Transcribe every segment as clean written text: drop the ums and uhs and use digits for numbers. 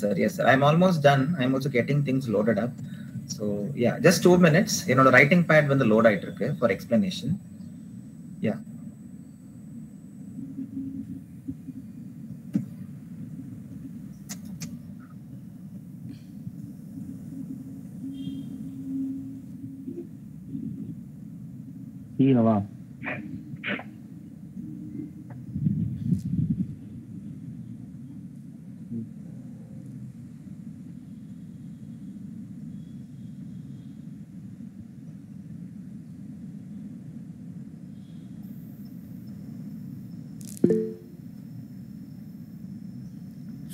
sir. Yes, sir. I'm almost done. I'm also getting things loaded up. So yeah, just 2 minutes. என்னோட writing pad வந்து load ஆயிட்டு இருக்கு for explanation. Yeah. சீனவா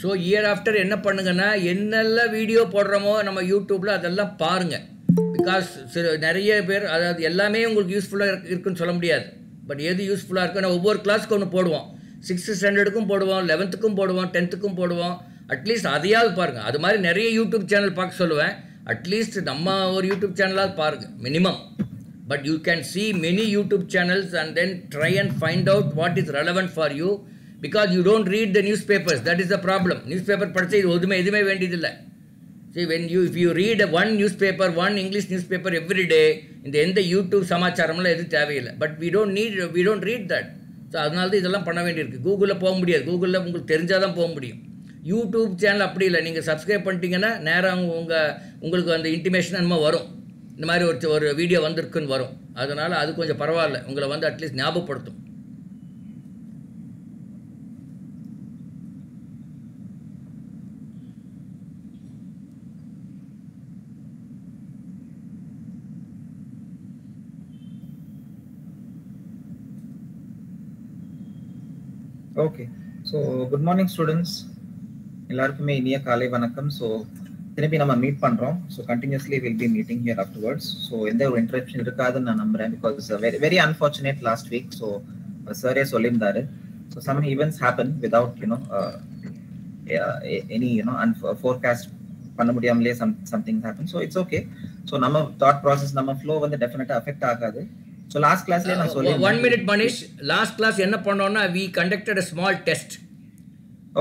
so year after என்ன பண்ணுங்கன்னா என்னெல்லாம் video போடுறோமோ நம்ம யூடியூப்பில் அதெல்லாம் பாருங்கள். பிகாஸ் நிறைய பேர் அதாவது எல்லாமே உங்களுக்கு யூஸ்ஃபுல்லாக இருக்குன்னு சொல்ல முடியாது. பட் எது யூஸ்ஃபுல்லாக இருக்குன்னா ஒவ்வொரு கிளாஸ்க்கு ஒன்று போடுவோம். 6th ஸ்டாண்டர்டுக்கும் போடுவோம், 11th போடுவோம், 10th போடுவோம். அட்லீஸ்ட் அதையாவது பாருங்கள். அது மாதிரி நிறைய யூடியூப் சேனல் பார்க்க சொல்லுவேன். அட்லீஸ்ட் நம்ம ஒரு யூடியூப் சேனலாவது பாருங்கள் minimum. But you can see many YouTube channels and then try and find out what is relevant for you. Because you don't read the newspapers, that is the problem. Newspaper படிச்சா இது எதுவுமே வேண்டியதில்லை. See, if you read one newspaper, one English newspaper every day, இந்த எந்த YouTube சமாச்சாரம்லாம் எதுவும் தேவையில்லை. But we don't read that. So அதனால தான் இதெல்லாம் பண்ண வேண்டியிருக்கு. கூகுளில் போக முடியாது. கூகுளில் உங்களுக்கு தெரிஞ்சால் தான் போக முடியும். யூடியூப் சேனல் அப்படி இல்லை. நீங்கள் சப்ஸ்கிரைப் பண்ணிட்டீங்கன்னா நேராக உங்களுக்கு அந்த இன்டிமேஷன் என்னமோ வரும். இந்த மாதிரி ஒரு வீடியோ வந்திருக்குன்னு வரும். அதனால் அது கொஞ்சம் பரவாயில்ல. உங்களை வந்து at least ஞாபகப்படுத்தும். Okay, so good morning students. எல்லாருக்குமே இனிய காலை வணக்கம். ஸோ திருப்பி நம்ம மீட் பண்ணுறோம். So continuously will be meeting here afterwards. So எந்த ஒரு இன்டரப்ஷன் இருக்காதுன்னு நான் நம்புறேன். Because very unfortunate last week. So சாரே சொல்லியிருந்தாரு. So some events happen without any forecast பண்ண முடியாமலே something happen. So it's okay. So நம்ம தாட் ப்ராசஸ் நம்ம ஃப்ளோ வந்து டெஃபினட்டாக அஃபெக்ட் ஆகாது. So last class la na solli 1 minute Manish, last class enna pannona we conducted a small test.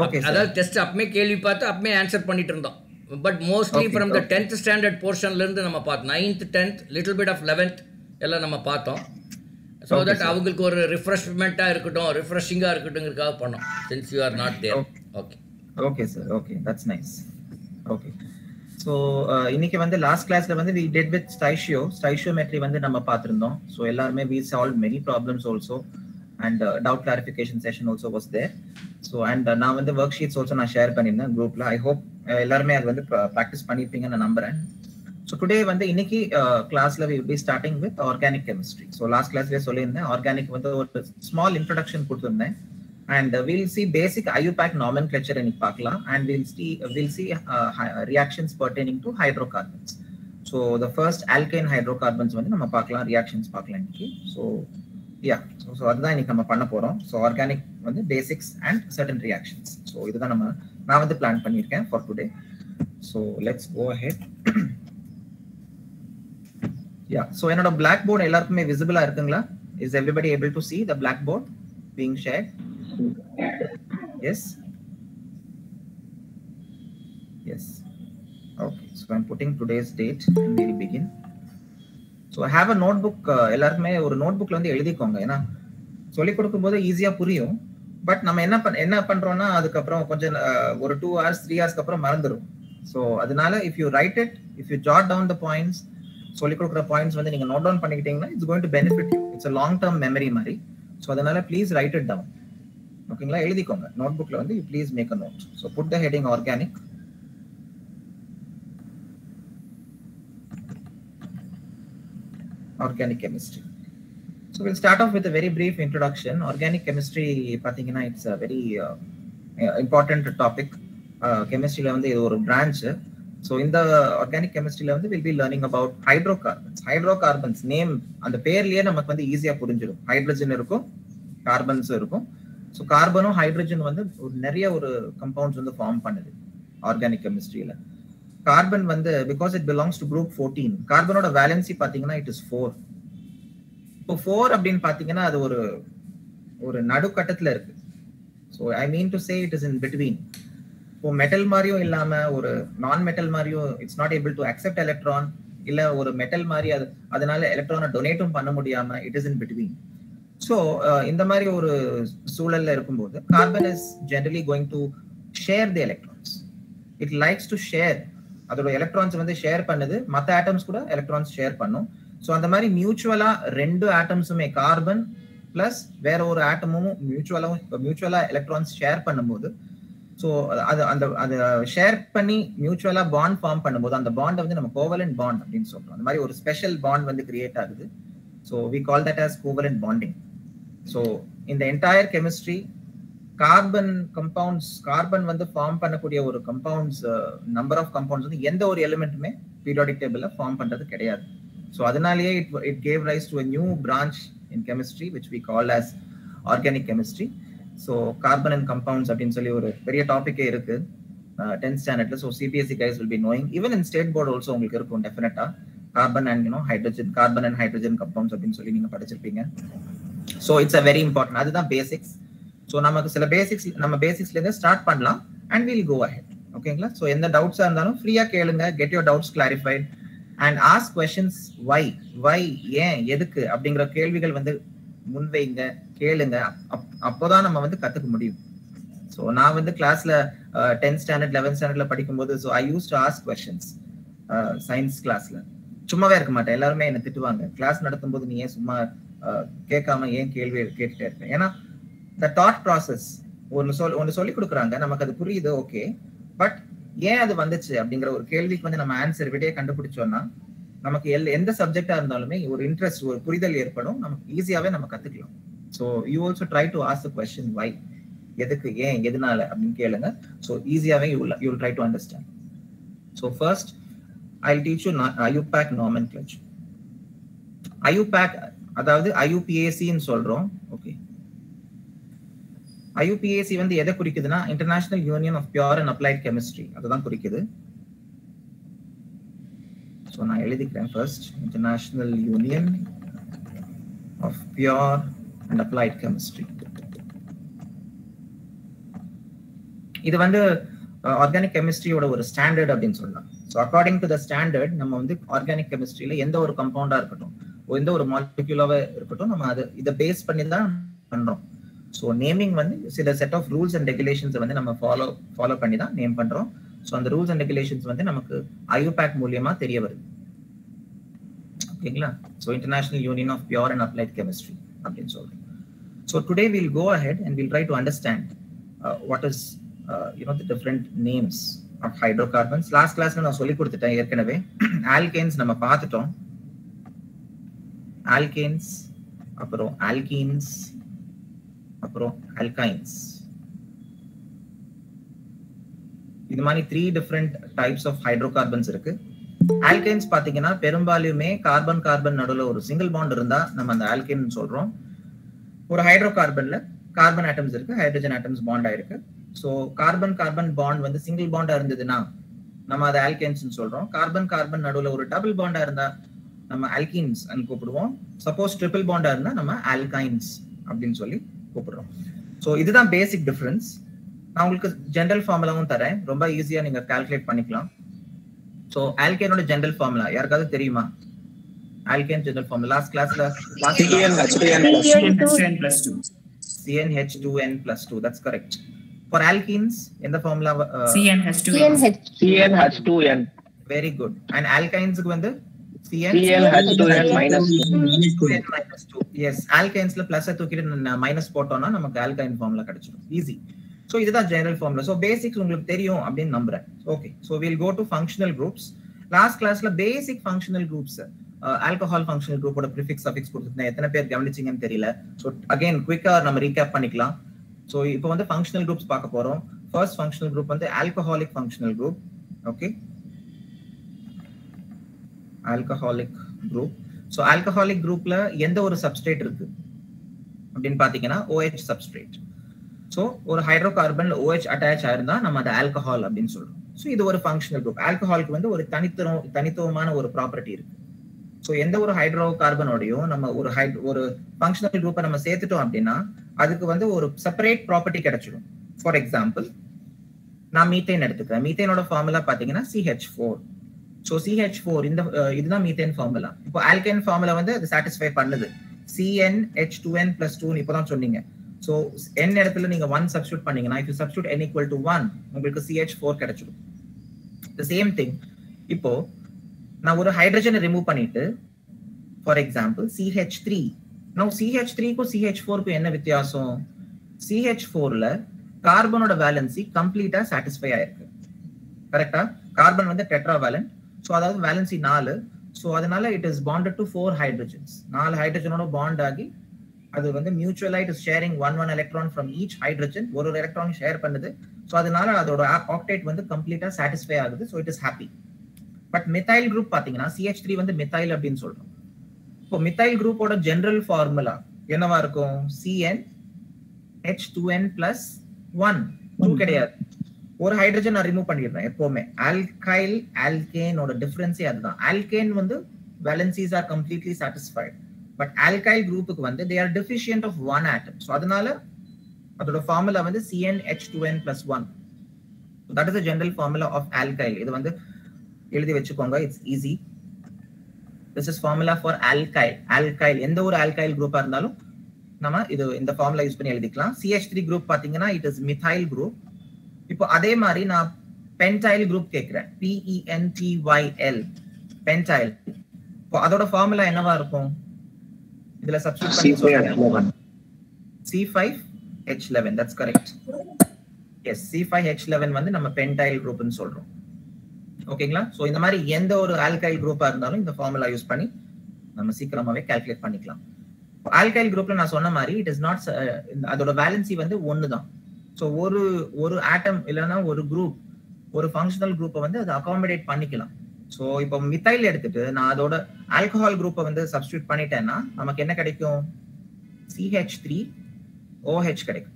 Okay sir. Adha test apme kelvi paatha apme answer pannittu irundom. But mostly from the 10th standard portion la irundhu nama paathom. 9th 10th little bit of 11th ella nama paathom. So that avangalukku or refreshment ah irukudum, refreshing ah irukudungirukaga pannom since you are not there. Okay sir. Okay, that's nice. Okay. So இன்னைக்கு வந்து last கிளாஸ்ல வந்து we did with ஸ்டைஷியோமெட்ரி வந்து நம்ம பார்த்துருந்தோம். So எல்லாருமே we solve many problems also and doubt clarification session also was there. So and நான் வந்து ஒர்க் ஷீட்ஸ் ஆல்சோ நான் ஷேர் பண்ணியிருந்தேன் குரூப்ல. ஐ ஹோப் எல்லாருமே அது வந்து ப்ராக்டிஸ் பண்ணியிருப்பீங்கன்னு நான் நம்புறேன். ஸோ டுடே வந்து இன்னைக்கு கிளாஸ்ல we will be starting with organic chemistry. So last கிளாஸ்லேயே சொல்லியிருந்தேன் ஆர்கானிக் வந்து ஒரு ஸ்மால் இன்ட்ரடக்ஷன் கொடுத்துருந்தேன். And we'll see basic IUPAC nomenclature in Pakla, and we'll see reactions pertaining to hydrocarbons. So the first alkane hydrocarbons வந்து நம்ம பார்க்கலாம், reactions பார்க்கலாம் இன்னைக்கு. So yeah, so அதுதான் இன்னைக்கு நம்ம பண்ண போறோம். So organic வந்து basics and certain reactions. So இதுதான் நான் வந்து பிளான் பண்ணியிருக்கேன் for today. So let's go ahead. Yeah, so என்னோட blackboard எல்லாருக்குமே visible-ஆ இருக்குங்களா? Is everybody able to see the blackboard being shared? Yes. Okay, so I'm putting today's date and we'll begin. So I have a notebook. எல்லாருமே ஒரு நோட்புக்ல வந்து எழுதிக்கோங்க. ஏன்னா சொல்லி கொடுக்கும்போது ஈஸியா புரியும். பட் நம்ம என்ன பண்றோம்னா அதுக்கப்புறம் கொஞ்சம் ஒரு 2 hours 3 hours அப்புறம் மறந்துடும். ஸோ அதனால if you write it, if you jot down the points, சொல்லி கொடுக்குற பாயிண்ட்ஸ் வந்து நீங்க நோட் டவுன் பண்ணிக்கிட்டீங்கன்னா it's going to benefit you. It's a long term memory மாதிரி. ஸோ அதனால ப்ளீஸ் write it down. ஓகேங்களா? எழுதிக்கோங்க நோட்புக்ல வந்து you please make a note. So put the heading organic. Organic chemistry. So we'll start off with a very brief introduction. Organic chemistry பாத்தீங்கன்னா it's a very important topic. Chemistryல வந்து இது ஒரு branch. So இந்த organic chemistryல வந்து we'll be learning about hydrocarbons. Hydrocarbons name அந்த பேர்லயே நமக்கு வந்து ஈஸியா புரிஞ்சிடும். ஹைட்ரஜன் இருக்கும், கார்பன்ஸ் இருக்கும். ஸோ கார்பனும் ஹைட்ரஜன் வந்து நிறைய ஒரு கம்பவுண்ட்ஸ் வந்து ஃபார்ம் பண்ணுது ஆர்கானிக் கெமிஸ்ட்ரியில. கார்பன் வந்து because it belongs to group 14. கார்பனோட வேலன்சி பாத்தீங்கன்னா இட் இஸ் 4. இப்போ 4 அப்படின்னு பாத்தீங்கன்னா அது ஒரு நடுக்கட்டத்துல இருக்கு. So I mean to say it is in between. இப்போ மெட்டல் மாதிரியும் இல்லாம ஒரு நான் மெட்டல் மாதிரியும் it's not able to accept electron, இல்ல ஒரு மெட்டல் மாதிரி அதனால எலக்ட்ரானை டொனேட்டும் பண்ண முடியாம it is in between. So இந்த மாதிரி ஒரு சூழல்ல இருக்கும்போது carbon is generally going to share the electrons. It likes to share, அதோட எலக்ட்ரான்ஸ் வந்து ஷேர் பண்ணுது, மற்ற ஆட்டம்ஸ் கூட எலக்ட்ரான்ஸ் ஷேர் பண்ணும். ஸோ அந்த மாதிரி மியூச்சுவலா ரெண்டு ஆட்டம்ஸுமே கார்பன் பிளஸ் வேற ஒரு ஆட்டமும் மியூச்சுவலா எலக்ட்ரான்ஸ் ஷேர் பண்ணும்போது, ஸோ அது ஷேர் பண்ணி மியூச்சுவலா பாண்ட் ஃபார்ம் பண்ணும்போது அந்த பாண்ட் வந்து நம்ம கோவலன்ட் பாண்ட் அப்படின்னு சொல்றோம். அந்த மாதிரி ஒரு ஸ்பெஷல் பாண்ட் வந்து கிரியேட் ஆகுது. So we call that as covalent bonding. So இந்த entire chemistry carbon compounds, carbon வந்து ஃபார்ம் பண்ணக்கூடிய ஒரு கம்பவுண்ட்ஸ் நம்பர் ஆஃப் கம்பவுண்ட்ஸ் வந்து எந்த ஒரு எலிமெண்ட்டுமே பீரியாடிக் டேபிள்ல ஃபார்ம் பண்றது கிடையாது. ஸோ அதனாலேயே it gave rice to a new branch in chemistry which we call as organic chemistry. So carbon and compounds அப்படின்னு சொல்லி ஒரு பெரிய டாபிக்கே இருக்கு 10th ஸ்டாண்டர்ட்ல. So CBSE guys will be knowing, even in state board also உங்களுக்கு இருக்கும் டெஃபினட்டா carbon and hydrogen, carbon and hydrogen compounds அப்படின்னு சொல்லி நீங்க படிச்சிருப்பீங்க. So it's a very important, அதுதான் பேசிக்ஸ். ஸோ நமக்கு சில பேசிக்ஸ் நம்ம பேசிக்ஸ்ல இருந்து ஸ்டார்ட் பண்ணலாம் அண்ட் வில் கோ அஹெட். ஓகேங்களா? ஸோ எந்த டவுட்ஸா இருந்தாலும் ஃப்ரீயா கேளுங்க, get your doubts clarified and ask questions. Why, ஏன், எதுக்கு அப்படிங்கிற கேள்விகள் வந்து முன்வைங்க, கேளுங்க. அப்போதான் நம்ம வந்து கத்துக்க முடியும். ஸோ நான் வந்து கிளாஸ்ல 10th ஸ்டாண்டர்ட் 11th ஸ்டாண்டர்ட்ல படிக்கும்போது so I use to ask questions science கிளாஸ்ல. சும்மாவே இருக்க மாட்டேன், எல்லாருமே என்ன திட்டுவாங்க, கிளாஸ் நடத்தும் போது நீ ஏன் சும்மா கேட்காம ஏன் கேள்வி கேட்டுட்டே இருப்பேன். ஏன்னா the thought process ஒன்னு சொல்லி கொடுக்குறாங்க, நமக்கு அது புரியுது, ஓகே, பட் ஏன் அது வந்துச்சு அப்படிங்கிற ஒரு கேள்விக்கு வந்து நம்ம ஆன்சர் விடையே கண்டுபிடிச்சோம்னா நமக்கு எந்த சப்ஜெக்டா இருந்தாலுமே ஒரு இன்ட்ரெஸ்ட், ஒரு புரிதல் ஏற்படும், நமக்கு ஈஸியாவே நம்ம கத்துக்கலாம். So you also try to ask the question why, எதுக்கு, ஏன், எதனால அப்படின்னு கேளுங்க. ஸோ ஈஸியாவே you will try to understand. So first I will teach you IUPAC nomenclature. IUPAC அதாவது IUPAC ன்னு சொல்றோம். ஓகே, IUPAC வந்து எதை குறிக்குதுன்னா international union of pure and applied chemistry, அதுதான் குறிக்குது. ஸோ நான் எழுதிக்கிறேன் first, international union of pure and applied chemistry. இது வந்து ஆர்கானிக் கெமிஸ்ட்ரியோட ஒரு ஸ்டாண்டர்ட் அப்படின்னு சொல்லலாம். So according to the standard நம்ம வந்து ஆர்கானிக் கெமிஸ்ட்ரியில எந்த ஒரு கம்பவுண்டா இருக்கட்டும், எந்த ஒரு மாலிக்யூலாவே இருக்கட்டும், நம்ம இதை பேஸ் பண்ணி தான் பண்றோம். ஸோ நேமிங் வந்து சில set of rules and regulations வந்து நம்ம ஃபாலோ பண்ணி தான் நேம் பண்றோம். ஸோ அந்த ரூல்ஸ் அண்ட் ரெகுலேஷன்ஸ் வந்து நமக்கு IUPAC மூலியமா தெரிய வருது. ஓகேங்களா? So international union of pure and applied chemistry அப்படின்னு சொல்றோம். So today will go ahead and will try to understand what is the different names of hydrocarbons. Last கிளாஸ்ல நான் சொல்லி கொடுத்துட்டேன் ஏற்கனவே. ஆல்கேன்ஸ் நம்ம பார்த்துட்டோம், ஆல்கேன்ஸ், அப்புறம் ஆல்கீன்ஸ், அப்புறம் ஆல்கைன்ஸ். இது மாதிரி 3 டிஃபரெண்ட் டைப்ஸ் ஆஃப் ஹைட்ரோகார்பன்ஸ் இருக்கு. ஆல்கைன்ஸ் பாத்தீங்கன்னா பெரும்பாலுமே கார்பன் கார்பன் நடுவுல ஒரு சிங்கிள் பாண்ட் இருந்தா நம்ம அந்த ஆல்கைன் சொல்றோம். ஒரு ஹைட்ரோகார்பன்ல கார்பன் ஆட்டம்ஸ் இருக்கு, ஹைட்ரஜன் ஆட்டம்ஸ் பாண்ட் ஆயிருக்கு. ஸோ கார்பன் கார்பன் பாண்ட் வந்து சிங்கிள் பாண்டா இருந்ததுன்னா நம்ம அதை ஆல்கைன்ஸ் சொல்றோம். கார்பன் கார்பன் நடுவுல ஒரு டபுள் பாண்டா இருந்தா நம்ம ஆல்கீன்ஸ் கூப்பிடுவோம். சப்போஸ் ட்ரிபிள் பாண்டா இருந்தா நம்ம ஆல்கைன்ஸ் அப்படின்னு சொல்லி கூப்பிடுறோம். ஸோ இதுதான் பேசிக் டிஃபரன்ஸ். நான் உங்களுக்கு ஜெனரல் ஃபார்முலாவும் தரேன், ரொம்ப ஈஸியா நீங்க கால்குலேட் பண்ணிக்கலாம். ஸோ ஆல்கைனோட ஜெனரல் ஃபார்முலா யாருக்காவது தெரியுமா? ஆல்கைன் ஜெனரல் ஃபார்முலா லாஸ்ட் கிளாஸ்ல CnH2n+2. That's correct. For alkenes in the formula CnH2n. Very good. And alkynes க்கு வந்து CnH2n-2. Yes, alkynes ல பிளஸ் தூக்கிட்டு மைனஸ் போட்டோம்னா நமக்கு ஆல்கைன் ஃபார்முலா கிடைச்சிடும். ஈஸி. சோ இதுதான் ஜெனரல் ஃபார்முலா. சோ பேசிக்ஸ் உங்களுக்கு தெரியும் அப்படின்னு நம்புறேன். Okay, so we'll go to functional groups. Last கிளாஸ்ல basic functional groups alcohol functional குரூப்போட ப்ரிஃபிக்ஸ் சஃபிக்ஸ் கொடுத்துட்டேன். எத்தனை பேர் கவனிச்சீங்கன்னு தெரியல. ஸோ அகைன் குயிக்கா நம்ம ரீகேப் பண்ணிக்கலாம். ஸோ இப்போ வந்து ஃபங்க்ஷனல் குரூப்ஸ் பார்க்க போறோம். ஃபர்ஸ்ட் ஃபங்க்ஷனல் குரூப் வந்து alcoholic functional group. Okay, alcoholic group. So alcoholic குரூப்ல எந்த ஒரு சப்ஸ்ட்ரேட் இருக்கு அப்படின்னு பாத்தீங்கன்னா OH சப்ஸ்ட்ரேட். ஸோ ஒரு ஹைட்ரோகார்பன் OH அட்டாச் ஆயிருந்தா நம்ம அதை ஆல்கஹால் அப்படின்னு சொல்றோம். ஸோ இது ஒரு ஃபங்க்ஷனல் குரூப். ஆல்கஹாலுக்கு வந்து ஒரு தனித்துவமான ஒரு ப்ராப்பர்ட்டி இருக்கு. ஸோ எந்த ஒரு ஹைட்ரோ கார்பனோடையும் நம்ம ஒரு ஃபங்க்ஷனல் குரூப்பை நம்ம சேர்த்துட்டோம் அப்படின்னா அதுக்கு வந்து ஒரு செப்பரேட் ப்ராப்பர்ட்டி கிடைச்சிடும். ஃபார் எக்ஸாம்பிள் நான் மீத்தேன் எடுத்துக்கிறேன். மீத்தேனோட ஃபார்முலா பாத்தீங்கன்னா CH4. ஸோ CH4 இந்த இதுதான் மீத்தேன் ஃபார்முலா. இப்போ ஆல்கேன் ஃபார்முலா வந்து அது சாட்டிஸ்ஃபை பண்ணுது. CnH2n+2 இப்பதான் சொன்னீங்க. ஸோ n இடத்துல நீங்க 1 சப்ஸ்டியூட் பண்ணீங்கன்னா, if you substitute n equal to 1 உங்களுக்கு CH4 கிடைச்சிடும். the same thing. இப்போ நான் ஒரு ஹைட்ரஜனை ரிமூவ் பண்ணிட்டு for example CH3. now CH3 க்கும் CH4 க்கும் என்ன வித்தியாசம்? CH4ல கார்பனோட வேலன்சி கம்ப்ளீட்டா சாட்டிஸ்ஃபை ஆயிருக்கு. கரெக்டா? கார்பன் வந்து டெட்ராவேலன்ட். ஸோ அதாவது வேலன்சி 4. ஸோ அதனால it is bonded to 4 hydrogens. 4 ஹைட்ரஜனோட பாண்ட் ஆகி அது வந்து மியூச்சுவலா it is sharing 1 electron from each hydrogen. ஒரு எலக்ட்ரான் ஷேர் பண்ணுது. ஸோ அதனால அதோட ஆக்டேட் வந்து கம்ப்ளீட்டா சாட்டிஸ்ஃபை ஆகுது. So it is happy. But methyl group பாத்தீங்கன்னா CH3 வந்து மித்தைல் அப்படின்னு சொல்றோம். இப்போ மித்தைல் குரூப்போட ஜெனரல் ஃபார்முலா என்னவா இருக்கும்? CnH2n+1. 2 கிடையாது. ஒரு ஹைட்ரஜன் நான் ரிமூவ் பண்ணிடுறேன். எப்பவுமே ஆல்கைல் ஆல்கேனோட டிஃபரன்ஸே அதுதான். ஆல்கேன் வந்து வேலன்சிஸ் are completely satisfied. But alkyl குரூப்புக்கு வந்து they are deficient of 1 atom. So அதனால அதோட ஃபார்முலா வந்து CnH2n+1. that is the general formula of alkyl. இது வந்து எழுதி வச்சுக்கோங்க. It's easy. this is formula for alkyl. alkyl எந்த ஒரு ஆல்கைல் குரூப்பா இருந்தாலும் நம்ம இது இந்த ஃபார்முலா யூஸ் பண்ணி எழுதிக்கலாம். CH3 குரூப் பாத்தீங்கன்னா இட் இஸ் மித்தைல் குரூப். இப்போ அதே மாதிரி நான் பென்டைல் குரூப் கேக்குறேன். PENTYL pentyl. இப்போ அதோட ஃபார்முலா என்னவா இருக்கும்? இதுல சப்ஸ்டிட்யூட் பண்ணி சொல்றேன். C5H11. that's correct. yes, C5H11 வந்து நம்ம பென்டைல் குரூப்னு சொல்றோம். ஓகேங்களா? சோ இந்த மாதிரி எந்த ஒரு ஆல்கைல் குரூப்பா இருந்தாலும் இந்த ஃபார்முலா யூஸ் பண்ணி நம்ம சீக்கிரமாவே கால்குலேட் பண்ணிக்கலாம். ஆல்கைல் குரூப்ல நான் சொன்ன மாதிரி இட் இஸ் நாட் அதோட வேலன்சி வந்து 1 தான். ஸோ ஒரு ஆட்டம் இல்லைன்னா ஒரு குரூப் ஒரு ஃபங்க்ஷனல் குரூப்பை வந்து அதை அகாமடேட் பண்ணிக்கலாம். ஸோ இப்போ மித்தைல் எடுத்துட்டு நான் அதோட ஆல்கஹால் குரூப்பை வந்து சப்ஸ்டியூட் பண்ணிட்டேன்னா நமக்கு என்ன கிடைக்கும்? CH3OH கிடைக்கும்.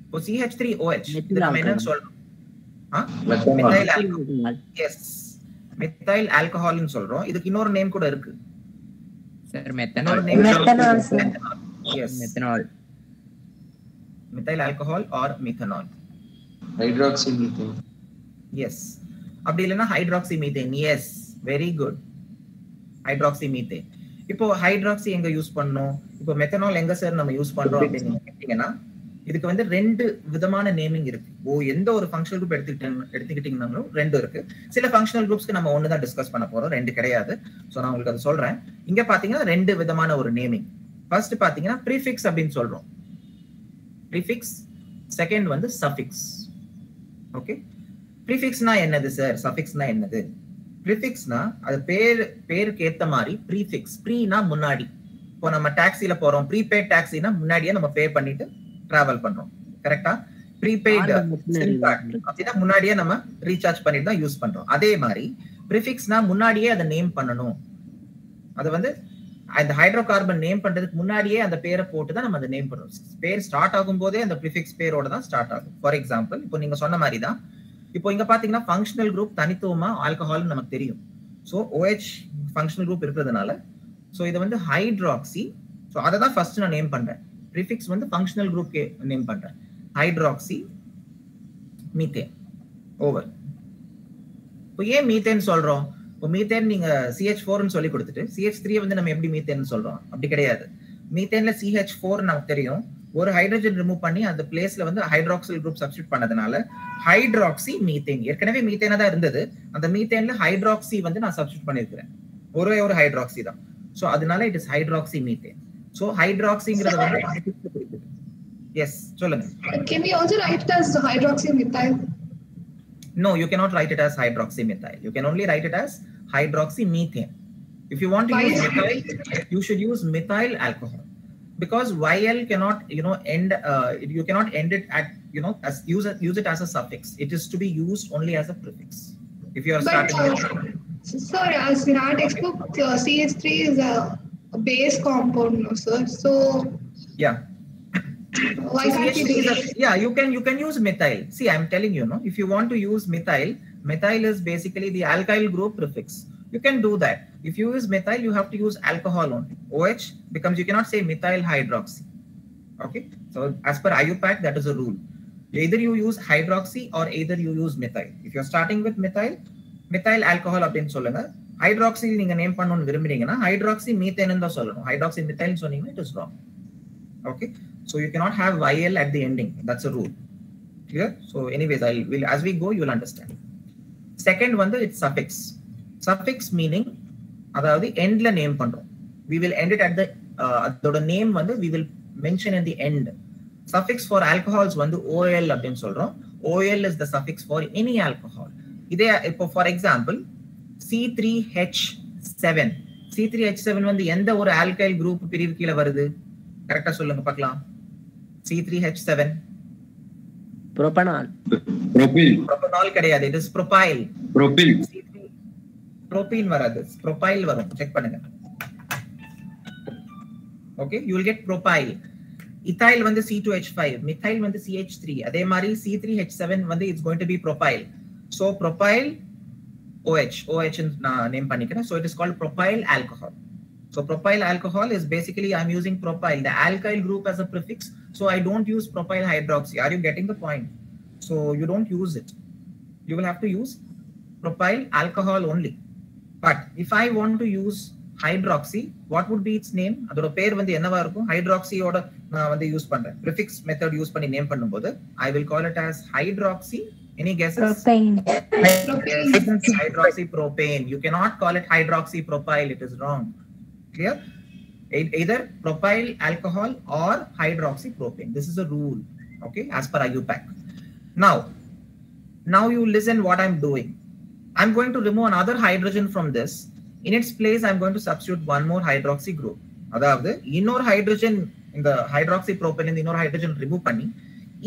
இப்போ CH3OH நம்ம என்ன சொல்றோம்? மித்தைல் ஆல்கஹால்னு சொல்றோம். இதுக்கு இன்னொரு நேம் கூட இருக்கு sir. Methanol. Methanol. methyl alcohol or methanol. Hydroxymethane. yes. அப்படி இல்லைன்னா hydroxymethane. yes, very good. hydroxymethane. இப்போ ஹைட்ராக்சி எங்க யூஸ் பண்ணோம்? இப்போ மெத்தனால் எங்க சார் நம்ம யூஸ் பண்றோம் அப்படின்னு கேட்டீங்கன்னா இதுக்கு வந்து 2 விதமான நேமிங் இருக்கு. எந்த ஒரு ஃபங்க்ஷனல் குரூப் எடுத்துக்கிட்டீங்கன்னாலும் 2 இருக்கு. சில ஃபங்க்ஷனல் குரூப்ஸ்க்கு நம்ம ஒன்னு தான் டிஸ்கஸ் பண்ண போறோம், 2 கிடையாது. ஸோ நான் உங்களுக்கு அதை சொல்றேன். இங்க பாத்தீங்கன்னா 2 விதமான ஒரு நேமிங். ஃபர்ஸ்ட் பாத்தீங்கன்னா ப்ரீஃபிக்ஸ் அப்படின்னு சொல்றோம். ப்ரீஃபிக்ஸ். செகண்ட் வந்து சஃபிக்ஸ். ஓகே. ப்ரீஃபிக்ஸ்னா என்னது சார்? சஃபிக்ஸ்னா என்னது? ப்ரீஃபிக்ஸ்னா அது பேருக்கு ஏத்த மாதிரி ப்ரீஃபிக்ஸ். ப்ரீனா முன்னாடி. இப்போ நம்ம டாக்ஸில போறோம், ப்ரீபெய்ட் டாக்ஸினா முன்னாடியே நம்ம பே பண்ணிட்டு டிராவல் பண்றோம். கரெக்டா? ப்ரீபெய்ட் அப்படின்னா முன்னாடியே நம்ம ரீசார்ஜ் பண்ணிட்டு தான் யூஸ் பண்றோம். அதே மாதிரி ப்ரீஃபிக்ஸ்னா முன்னாடியே அதை நேம் பண்ணணும். அது வந்து அந்த ஹைட்ரோ கார்பன் நேம் பண்றதுக்கு முன்னாடியே அந்த பேரை போட்டு தான் நம்ம அதை நேம் பண்றோம். பேர் ஸ்டார்ட் ஆகும் போதே அந்த ப்ரிஃபிக்ஸ் பேரோட தான் ஸ்டார்ட் ஆகும். ஃபார் எக்ஸாம்பிள் இப்போ நீங்க சொன்ன மாதிரி தான் இப்போ இங்க பாத்தீங்கன்னா ஃபங்க்ஷனல் குரூப் தனித்துவமா ஆல்கஹால் நமக்கு தெரியும். ஸோ OH ஃபங்க்ஷனல் குரூப் இருக்கிறதுனால ஸோ இதை வந்து ஹைட்ராக்சி. ஸோ அதை தான் ஃபர்ஸ்ட் நான் நேம் பண்றேன். ப்ரிஃபிக்ஸ் வந்து ஃபங்க்ஷனல் குரூப் நேம் பண்றேன். Hydroxy methane. ஓவர். இப்போ ஏன் மீத்தேன் சொல்றோம்? இப்போ மீத்தேன் நீங்க CH4ன்னு சொல்லி கொடுத்துட்டு CH3 வந்து நம்ம எப்படி மீத்தேன் சொல்றோம்? அப்படி கிடையாது. மீத்தேன்ல CH4 நமக்கு தெரியும். ஒரு ஹைட்ரஜன் ரிமூவ் பண்ணி அந்த பிளேஸ்ல வந்து ஹைட்ராக்சில் குரூப் சப்ஸ்டிட் பண்ணதுனால ஹைட்ராக்சி மீத்தேன். ஏற்கனவே மீத்தேனா தான் இருந்தது. அந்த மீத்தேன்ல ஹைட்ராக்சி வந்து நான் சப்ஸ்டிட் பண்ணிருக்கிறேன். ஒரே ஒரு ஹைட்ராக்சி தான். சோ அதனால it is hydroxy methane. So ஹைட்ராக்சிங்கிறது வந்து எஸ் சொல்லுங்க. Can we also write it as hydroxymethyl? No, you cannot write it as hydroxymethyl. You can only write it as hydroxymethane. If you want to use methyl, you should use methyl alcohol. Because YL cannot, end. You cannot end it at, as use it as a suffix. It is to be used only as a prefix. If you are starting. Sir, as in our textbook, CH3 is a base compound, no sir. So yeah. Why can't you do it? Yeah, you can use methyl. See, I'm telling you, if you want to use methyl, methyl is basically the alkyl group prefix. You can do that. If you use methyl, you have to use alcohol only. OH becomes, you cannot say methyl hydroxy. Okay. So as per IUPAC, that is a rule. Either you use hydroxy or either you use methyl. If you're starting with methyl alcohol அப்படின்னு சொல்லுங்க. Hydroxy நீங்க name பண்ணணும்னு விரும்புறீங்கன்னா hydroxy methane தான் சொல்லணும். Hydroxy methyl சொன்னீங்கன்னா it is wrong. Okay, so you cannot have YL at the ending. That's a rule. Clear? So anyways, as we go you will understand. Second one, it's suffix. Suffix meaning அதாவது endல name பண்றோம். We will end it at the அதோட name வந்து we will mention in the end. Suffix for alcohols வந்து OL அப்படின்னு சொல்றோம். OL is the suffix for any alcohol. இதே இப்போ for example C3H7. C3H7 வந்து எந்த ஒரு alkyl group பிரிவு கீழ வருது? கரெக்ட்டா சொல்லுங்க பார்க்கலாம். C3H7 propanol. Propanol கிடையாது. It is propyl. Propyl. Propene வராது. propyl வரும். செக் பண்ணுங்க. Okay, you will get propyl. Ethyl வந்து C2H5, methyl வந்து CH3. அதே மாதிரி C3H7 வந்து it's going to be propyl. So propyl OH நான் நேம் பண்ணிக்கிறேன். So it is called propyl alcohol. So propyl alcohol is basically I'm using propyl, the alkyl group as a prefix. So I don't use propyl hydroxy. Are you getting the point? So you don't use it. You will have to use propyl alcohol only. But if I want to use hydroxy, what would be its name? அதோட பேர் வந்து என்னவா இருக்கும்? hydroxy ஓட நான் வந்து use பண்றேன். prefix method use பண்ணி நேம் பண்ணும்போது I will call it as hydroxy. Any guesses? Propane. Yes, hydroxy propane. You cannot call it hydroxy propyl. It is wrong. Clear? Either propyl alcohol or hydroxy propane. This is a rule. Okay, as per IUPAC. Now you listen what I'm doing. I'm going to remove another hydrogen from this. In its place, I'm going to substitute one more hydroxy group. அதாவது இன்னொரு hydrogen இந்த hydroxy propane இந்த இன்னொரு hydrogen remove பண்ணி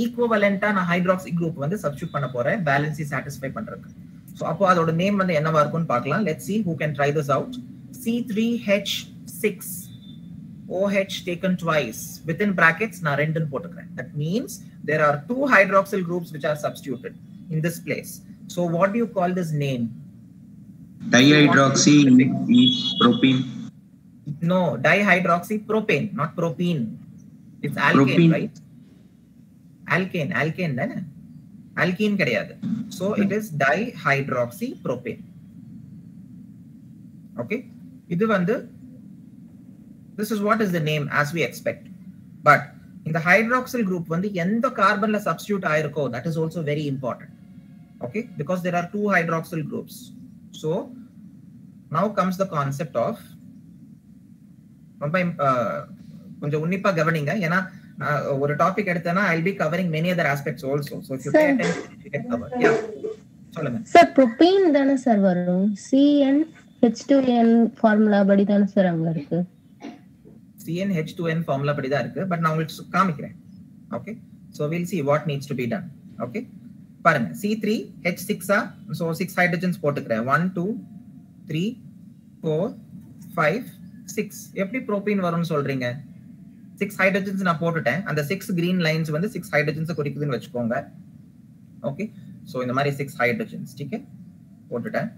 ஈக்குவலண்டா நான் hydroxy group வந்து substitute பண்ண போறேன் பேலன்ஸை satisfy பண்றதுக்கு. So அப்போ அதோட நேம் வந்து என்னவா இருக்கும்னு பார்க்கலாம். Let's see who can try this out. C3H6 OH taken twice within brackets நான் ரெண்டுன்னு போட்டுக்கிறேன். That means there are two hydroxyl groups which are substituted in this place. So what do you call this name? Dihydroxy propene. No, dihydroxy propane, not propene. It's alkane, Propene. right? Alkane தானே? Alkene கிடையாது. So it is dihydroxy propane. Okay, இது வந்து this is what is the name as we expect. But in the hydroxyl group வந்து எந்த கார்பன்ல substitute ஆயிருக்கோ that is also very important. Okay, because there are two hydroxyl groups. So now comes the concept of ரொம்ப கொஞ்சம் உன்னிப்பா கவனிங்க ஏன்னா ஒரு topic எடுத்தேன்னா I'll be covering many other aspects also. So if you pay attention you get covered. Yeah, சொல்லுங்க sir propane தானே sir வரும் CnH2n formula படி தானே சார் அங்க இருக்கு CnH2n ஃபார்முலா படி தான் இருக்கு பட் நான் உங்களுக்கு காமிக்கிறேன். Okay, so we'll see what needs to be done. Okay, பாருங்க C3H6 so 6 hydrogens போட்டுக்கிறேன் 1 2 3 4 5 6 எப்படி ப்ரோபீன் வரும்னு சொல்றீங்க 6 ஹைட்ரஜன்ஸ் நான் போட்டுட்டேன் அந்த 6 green lines வந்து 6 ஹைட்ரஜன்ஸ் குறிக்குதுன்னு வெச்சுக்கோங்க. ஓகே, சோ இந்த மாதிரி 6 ஹைட்ரஜன்ஸ் ठीक है போட்டுட்டேன்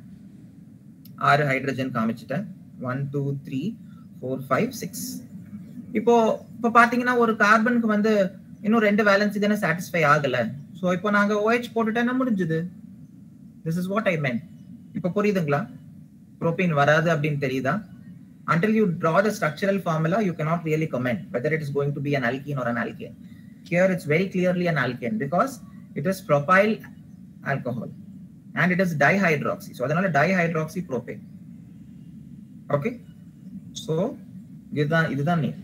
6 ஹைட்ரஜன் காமிச்சிட்டேன் 1 2 3 4 5 6. இப்போ பாத்தீங்கன்னா ஒரு கார்பனுக்கு வந்து இன்னும் ரெண்டு வேலன்சி தான satisfy ஆகல. சோ இப்போ நாங்க OH போட்டுட்டேன்னா முடிஞ்சது. This is what I meant. இப்போ புரியுதுங்களா? ப்ரோபீன் வராது அப்படினு தெரியுதா? Until you draw the structural formula, you cannot really comment whether it is going to be an alkene or an alkane. Here it's very clearly an alkane because it is propyl alcohol and it is dihydroxy. So adanaல dihydroxy propane. Okay, so இதுதான் name.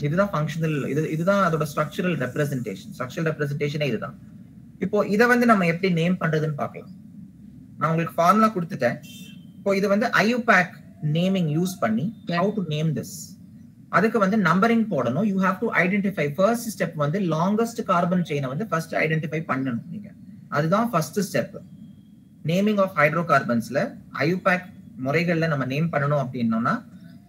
இதுதான் functional இதுதான் அதோட structural representation இதுதான். இப்போ இத வந்து நம்ம எப்படி நேம் பண்றதுன்னு பார்க்கலாம். நான் உங்களுக்கு ஃபார்முலா கொடுத்துட்டேன். இப்போ இது வந்து IUPAC naming யூஸ் பண்ணி how to name this அதுக்கு வந்து நம்பரிங் போடணும். you have to identify first step வந்து longest carbon chain வந்து first identify பண்ணனும் நீங்க. அதுதான் first step naming of hydrocarbonsல IUPAC முறைகள்ல நம்ம நேம் பண்ணனும் அப்படினா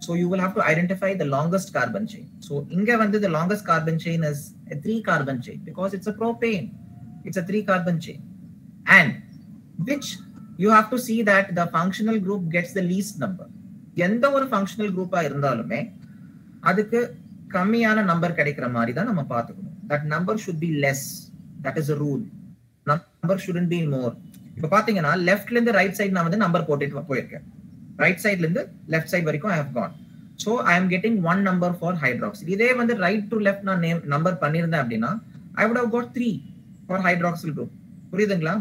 so you will have to identify the longest carbon chain. so இங்க வந்து the longest carbon chain is a 3 carbon chain because it's a propane. It's a 3 carbon chain and which you have to see that the functional group gets the least number. எந்த ஒரு functional group இருந்தாலுமே அதுக்கு கம்மியான number கிடைக்கிற மாதிரி தான் நம்ம பாத்துக்கணும். that number should be less That is a rule. Number shouldn't be more. இப்போ பாத்தீங்கன்னா லெஃப்ட்ல இருந்து ரைட் சைடு நான் வந்து நம்பர் போட்டுட்டு போயிருக்கேன். ரைட் சைடுல இருந்து லெஃப்ட் சைடு வரைக்கும் I have gone. So I am getting one number for hydroxyl. இதே வந்து ரைட் டு லெஃப்ட் நான் நம்பர் பண்ணிருந்தேன் அப்படின்னா I would have got 3 for hydroxyl group. புரியுதுங்களா?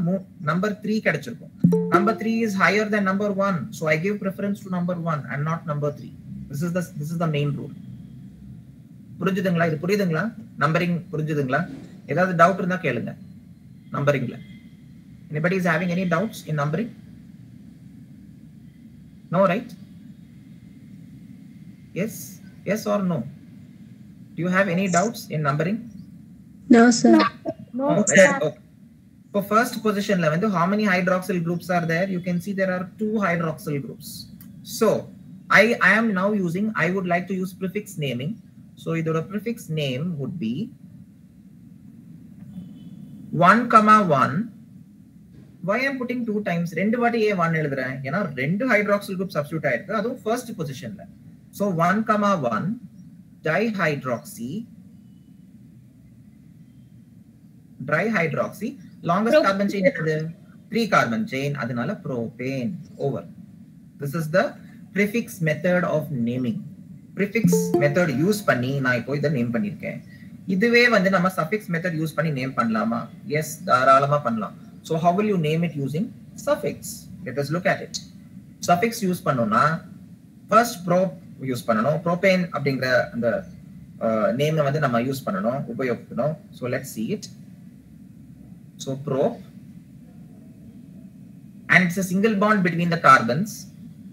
நம்பர் 3 கிடைச்சிருக்கும். Number 3 is higher than number 1. So I give preference to number 1 and not number 3. This is the main rule. புரிஞ்சுதுங்களா? இது புரியுதுங்களா? Numbering புரிஞ்சுதுங்களா? ஏதாவது டவுட் இருந்தா கேளுங்க நம்பரிங்ல. Anybody is having any doubts in numbering? No, right? Yes or no? Do you have any doubts in numbering? No, sir. No, Okay. For first position level, how many hydroxyl groups are there? You can see there are 2 hydroxyl groups. So I am now using, I would like to use prefix naming. So either a prefix name would be 1,1. Why I am putting 2 times? ரெண்டு வாட்டி ஏன் 1 எழுதுறேன்? ஏன்னா ரெண்டு hydroxyl group substitute ஆயிருக்கு. அதுவும் first positionல. So 1,1 dihydroxy longest carbon chain என்னது? 3 carbon chain. அதனால propane. Over. This is the prefix method of naming. Prefix method use பண்ணி நான் இப்போ இத நேம் பண்ணிருக்கேன். இதுவே வந்து நம்ம suffix method use பண்ணி நேம் பண்ணலாமா? Yes, தாராளமா பண்ணலாம். So how will you name it using suffix? Let us look at it. Suffix use பண்ணோம்னா first prop use பண்ணனும். propane அப்படிங்கற அந்த நேம் வந்து நம்ம யூஸ் பண்ணனும், உபயோகிக்கணும். So let's see it. So prop, and it's a single bond between the carbons.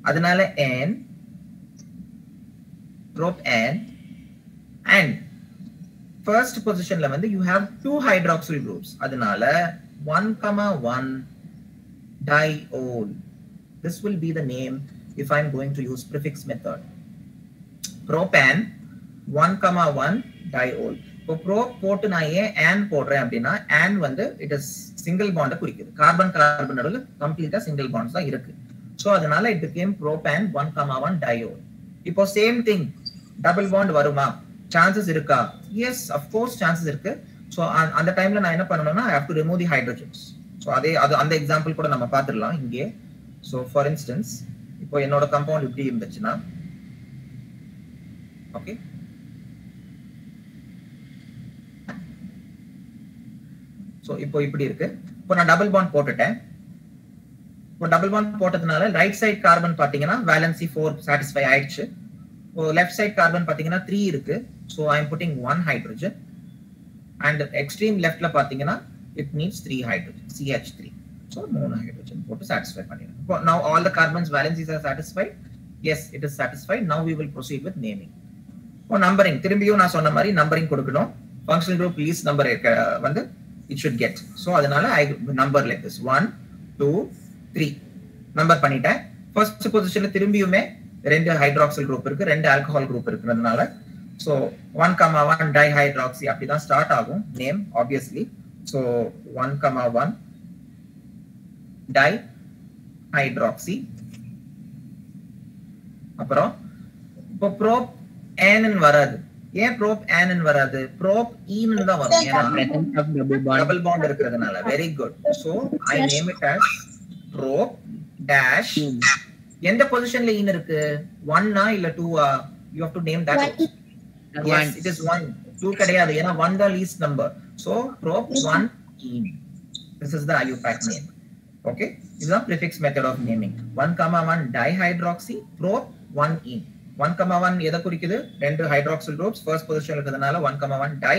அதனால n, prop n, and first position la vandu you have 2 hydroxyl groups. அதனால 1,1 diol. This will be the name if I'm going to use prefix method. Propane 1,1 diol. இப்போ prop போட்டு நான் ஏன் an போடுறேன் அப்படின்னா an வந்து it is single bond குறிக்குது. Carbon carbon நடுவுல கம்ப்ளீட்டா single bonds தான் இருக்கு. So அதனால it became propane 1,1 diol. இப்போ same thing double bond வருமா? Chances இருக்கா? Yes, of course chances இருக்கு. So அந்த டைம்ல நான் என்ன பண்ணனும்னா I have to remove the hydrogens. So அந்த எக்ஸாம்பிள் கூட நம்ம பார்த்திரலாம் இங்கே. So for instance, இப்போ என்னோட compound இப்படி இருந்துச்சுனா okay. So இப்போ இப்படி இருக்கு. இப்போ நான் டபுள் பாண்ட் போட்டுட்டேன். இப்போ டபுள் பாண்ட் போட்டதனால ரைட் சைடு கார்பன் பாத்தீங்கன்னா வேலன்சி 4 satisfy ஆயிடுச்சு. இப்போ லெஃப்ட் சைடு கார்பன் பாத்தீங்கன்னா 3 இருக்கு. So I am putting 1 hydrogen. And extreme left la pathina it needs 3 hydrogen, CH3. So 3 hydrogen to satisfy panniren. Now all the carbons valencies are satisfied. Yes, it is satisfied. Now we will proceed with naming. For numbering, திரும்பியும் நான் சொன்ன மாதிரி numbering கொடுக்கணும். Functional group least number வந்து it should get. So அதனால I number like this 1 2 3 number பண்ணிட்டேன். First positionல திரும்பியுமே ரெண்டு hydroxyl group இருக்கு, ரெண்டு alcohol group இருக்குறதுனால so 1,1 dihydroxy அப்படிதான் ஸ்டார்ட் ஆகும் நேம் obviously. So 1,1 dihydroxy. அப்புறம் இப்போ prop n ன்னு வராது. ஏன் prop n ன்னு வராது? prop e ன்னு தான் வரும். ஏன்னா double bond இருக்குறதுனால. Very good. So I name it as prop dash. எந்த பொசிஷன்ல e இருக்கு? 1 இல்ல 2 you have to name that also. Yes, it is 1. 2 கிடையாது. ஏன்னா 1 the least number. So prop 1 ene. This is the IUPAC name. Okay, this is the prefix method of naming. 1,1 dihydroxy prop 1 ene. 1,1 எதை குறிக்குது? ரெண்டு hydroxyl groups first position இருக்கிறதுனால 1,1 di.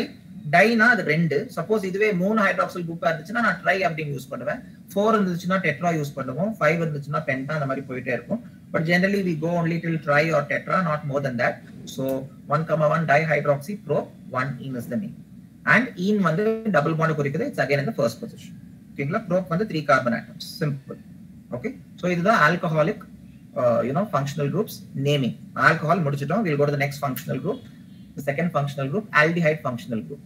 டைனா அது ரெண்டு. Suppose இதுவே 3 hydroxyl group இருந்துச்சுன்னா நான் ட்ரை அப்படின்னு யூஸ் பண்ணுவேன். 4 இருந்துச்சுன்னா டெட்ரா யூஸ் பண்ணுவோம். 5 இருந்துச்சுன்னா பென்டா அந்த மாதிரி போயிட்டே இருக்கும். But generally we go only till tri or tetra, not more than that. So 1,1 dihydroxy prop 1 ene is the name. And ene வந்து double bond குறிக்குது. It's again in the first position. ஓகேங்களா? prop வந்து 3 carbon atoms. Simple. Okay. So இதுதான் alcoholic functional groups naming. Alcohol முடிச்சிட்டோம். We'll go to the next functional group. The second functional group, aldehyde functional group.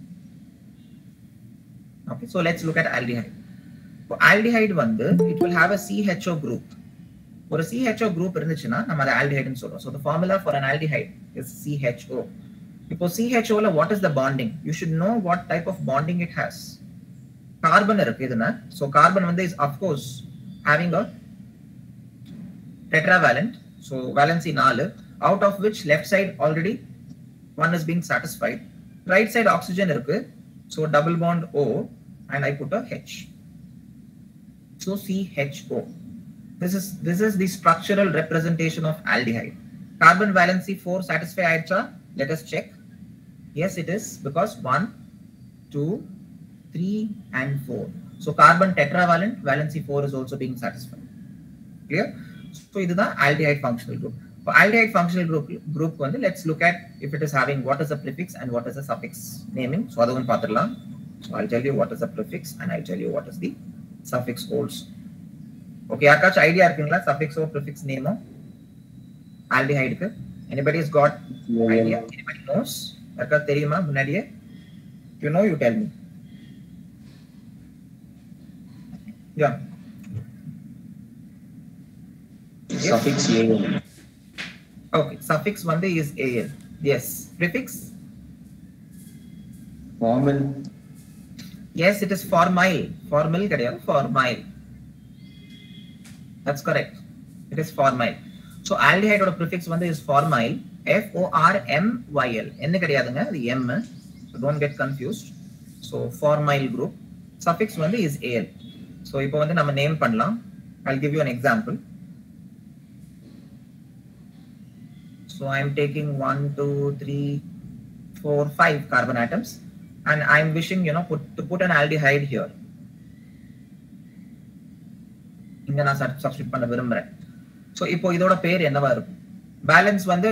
Okay, so let's look at aldehyde. For aldehyde வந்து it will have a CHO group. ஒரு CHO group இருந்துச்சுன்னா நம்ம அதை aldehyde ன்னு சொல்றோம். So the formula for an aldehyde is CHO. இப்போ CHO ல what is the bonding? You should know what type of bonding it has. carbon இருக்கு இதுனா. So carbon வந்து is of course having a tetravalent. So valency 4, out of which left side already one is being satisfied. Right side oxygen irukku, so double bond O and I put a H, so CHO. This is the structural representation of aldehyde. Carbon valency 4 satisfy aicha. Let us check. Yes, it is, because 1 2 3 and 4, so carbon tetravalent valency 4 is also being satisfied. Clear? So this is the aldehyde functional group. For aldehyde functional group வந்து let's look at if it is having what is the prefix and what is the suffix naming. So adavun paathidalam. So I'll tell you what is the prefix and I'll tell you what is the suffix also. Okay, யாருக்காச்சு idea இருக்குங்களா suffix or prefix name aldehyde க்கு? Anybody has got idea? Anybody knows? யாருக்காச்சு தெரியுமா முன்னாடியே? You know, you tell me. Yeah. Suffix AL. Okay, suffix one is AL. Yes. Prefix? Formal. Yes, it is formyl. Formal kadiyadu, formyl. That's correct. It is formyl. So aldehyde oda prefix one is formyl. FORMYL. Enna kadiyadunga, the M. So don't get confused. So formyl group. Suffix one is AL. So ipo vandu nama name pannalam. I'll give you an example. So I am taking 1 2 3 4 5 carbon atoms and I am wishing, you know, to put an aldehyde here. Inga na substitute panna virumren. So ipo idoda pair enava irukum? Balance vandu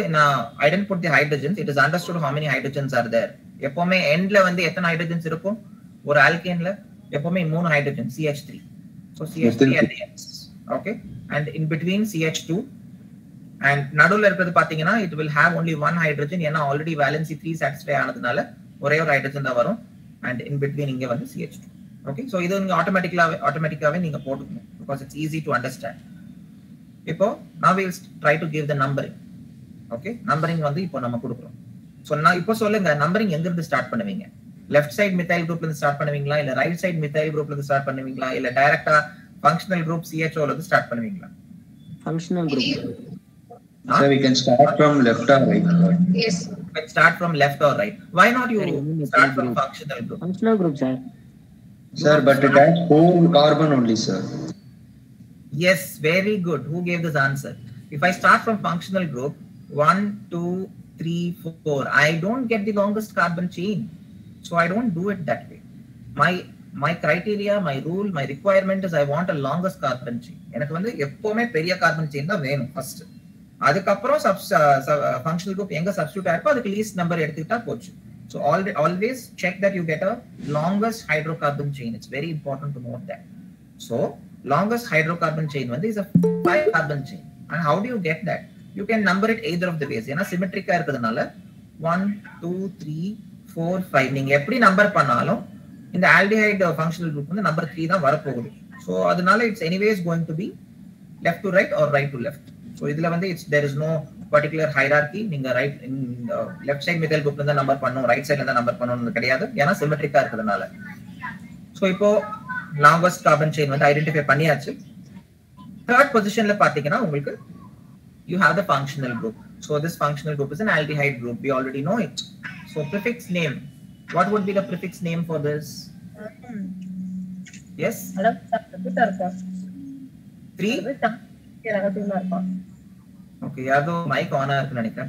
I didn't put the hydrogens. It is understood how many hydrogens are there. Eppome end la vandu ethana hydrogens irukum? Or alkane la eppome 3 hydrogens, CH3. So CH3 at the ends. Okay, and in between CH2 and நடுவுல இருக்கிறது பாத்தீங்கன்னா it will have only one hydrogen. ஏன்னா already valency 3 satisfy ஆனதுனால ஒரே ஒரு hydrogen தான் வரும், and in between இங்க வந்து CH2. Okay, so இது நீங்க ஆட்டோமேட்டிக்காவே நீங்க போட்டுக்கணும் because it's easy to understand. இப்போ now we will try to give the numbering. Okay, numbering வந்து இப்போ நம்ம கொடுக்கிறோம். So நான் இப்போ சொல்லுங்க, numbering எங்க இருந்து ஸ்டார்ட் பண்ணுவீங்க? லெஃப்ட் சைடு மித்தைல் குரூப்ல இருந்து ஸ்டார்ட் பண்ணுவீங்களா, இல்ல ரைட் சைடு மித்தைல் குரூப்ல இருந்து ஸ்டார்ட் பண்ணுவீங்களா, இல்ல டைரக்டா ஃபங்க்ஷனல் குரூப் CHO ல இருந்து ஸ்டார்ட் பண்ணுவீங்களா? Functional group. So we can start from left or right. Yes. Let's start from left or right. Why not you start from functional group? Functional group, sir. Sir, but it has 4 carbon only, sir. Yes, very good. Who gave this answer? If I start from functional group 1 2 3 4, I don't get the longest carbon chain. So I don't do it that way. My criteria, my rule, my requirement is I want a longest carbon chain. எனக்கு வந்து எப்பவுமே பெரிய carbon chain தான் வேணும் first. அதுக்கப்புறம் functional group எங்க substitute ஆயிருக்கோ அதுக்கு least number எடுத்துக்கிட்டா போச்சு. So always check that you get a longest hydrocarbon chain. It's very important to note that. So longest hydrocarbon chain வந்து is a 5 carbon chain. And how do you get that? You can number it either of the ways. ஏன்னா symmetric-ஆ இருக்கிறதுனால 1 2 3 4 5 நீங்க எப்படி number பண்ணாலும் இந்த aldehyde functional group வந்து number 3 தான் வரப்போகுது. So அதனால it's anyways going to be left to right or right to left. So இதுல வந்து there is no particular hierarchy. நீங்க right left side methyl group ல இருந்து நம்பர் பண்ணனும், right side ல இருந்து நம்பர் பண்ணனும்னு கிடையாது. ஏன்னா symmetric-ஆ இருக்கிறதுனால. So இப்போ longest carbon chain வந்து ஐடென்டிஃபை பண்ணியாச்சு. Third positionல பாத்தீங்கன்னா உங்களுக்கு you have the functional group. So this functional group is an aldehyde group. We already know it. So prefix name. What would be the prefix name for this? Yes? 3? Okay, yado mic on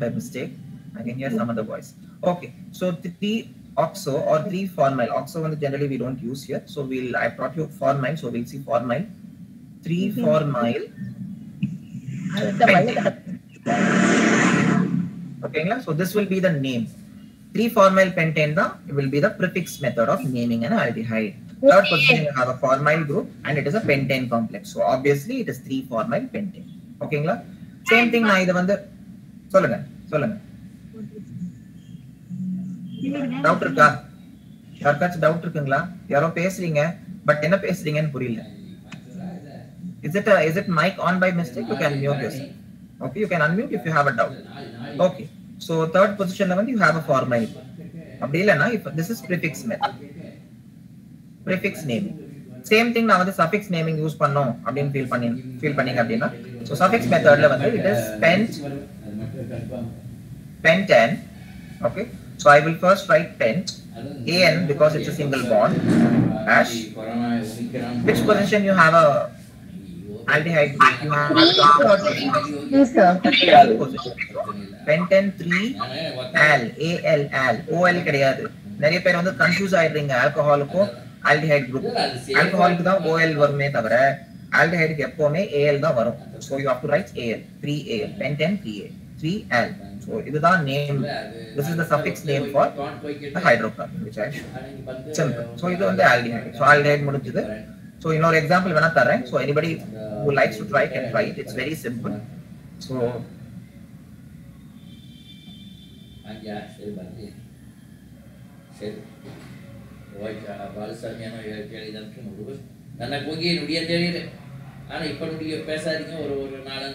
by mistake. I can hear some other voice. Okay, so 3 oxo or 3 formyl. Oxo one generally we don't use here. So I brought you formyl. So we'll see formyl. 3 formyl. Okay, so this will be the name. 3 formyl pentane will be the prefix method of naming an aldehyde. Third position you have a formyl group and it is a pentane complex. So obviously it is 3 formyl pentane. Okay, same thing na idu vandu solunga doubt irukka yarkachu doubt irukungla yaro pesreenga but enna pesreenga nu puriyala. Is it mic on by mistake? You can mute yourself. Okay, you can unmute if you have a doubt. Okay, so third position la you have a formyl. Abdi illana if this is prefix method. prefix naming. Same thing நான் வந்து suffix naming use பண்ணோம் அப்படின்னு feel பண்ணீங்க அப்படின்னா so suffix methodல வந்து it is pent. Okay, so I will first write pent an because it's a single bond dash which position you have a aldehyde group. You have Yes, sir. position penten 3 al ol கிடையாது. நிறைய பேர் வந்து confuse ஆயிடுறீங்க ஆல்கஹாலுக்கும் aldehyde group. ஆல்கஹாலுக்கு தான் OL வருமே தவிர ஆல்டிஹைடுக்கு எப்பவுமே AL தான் வரும். so you have to write AL 3AL penten 3al. so இதுதான் name. this is the suffix name for the hydrocarbon which I showed. simple. so இது வந்து ஆல்டிஹைட். so ஆல்டிஹைட் முடிஞ்சது. so இன்னொரு எக்ஸாம்பிள் வேணா தரேன். so anybody who likes to try can try it. it's very simple. so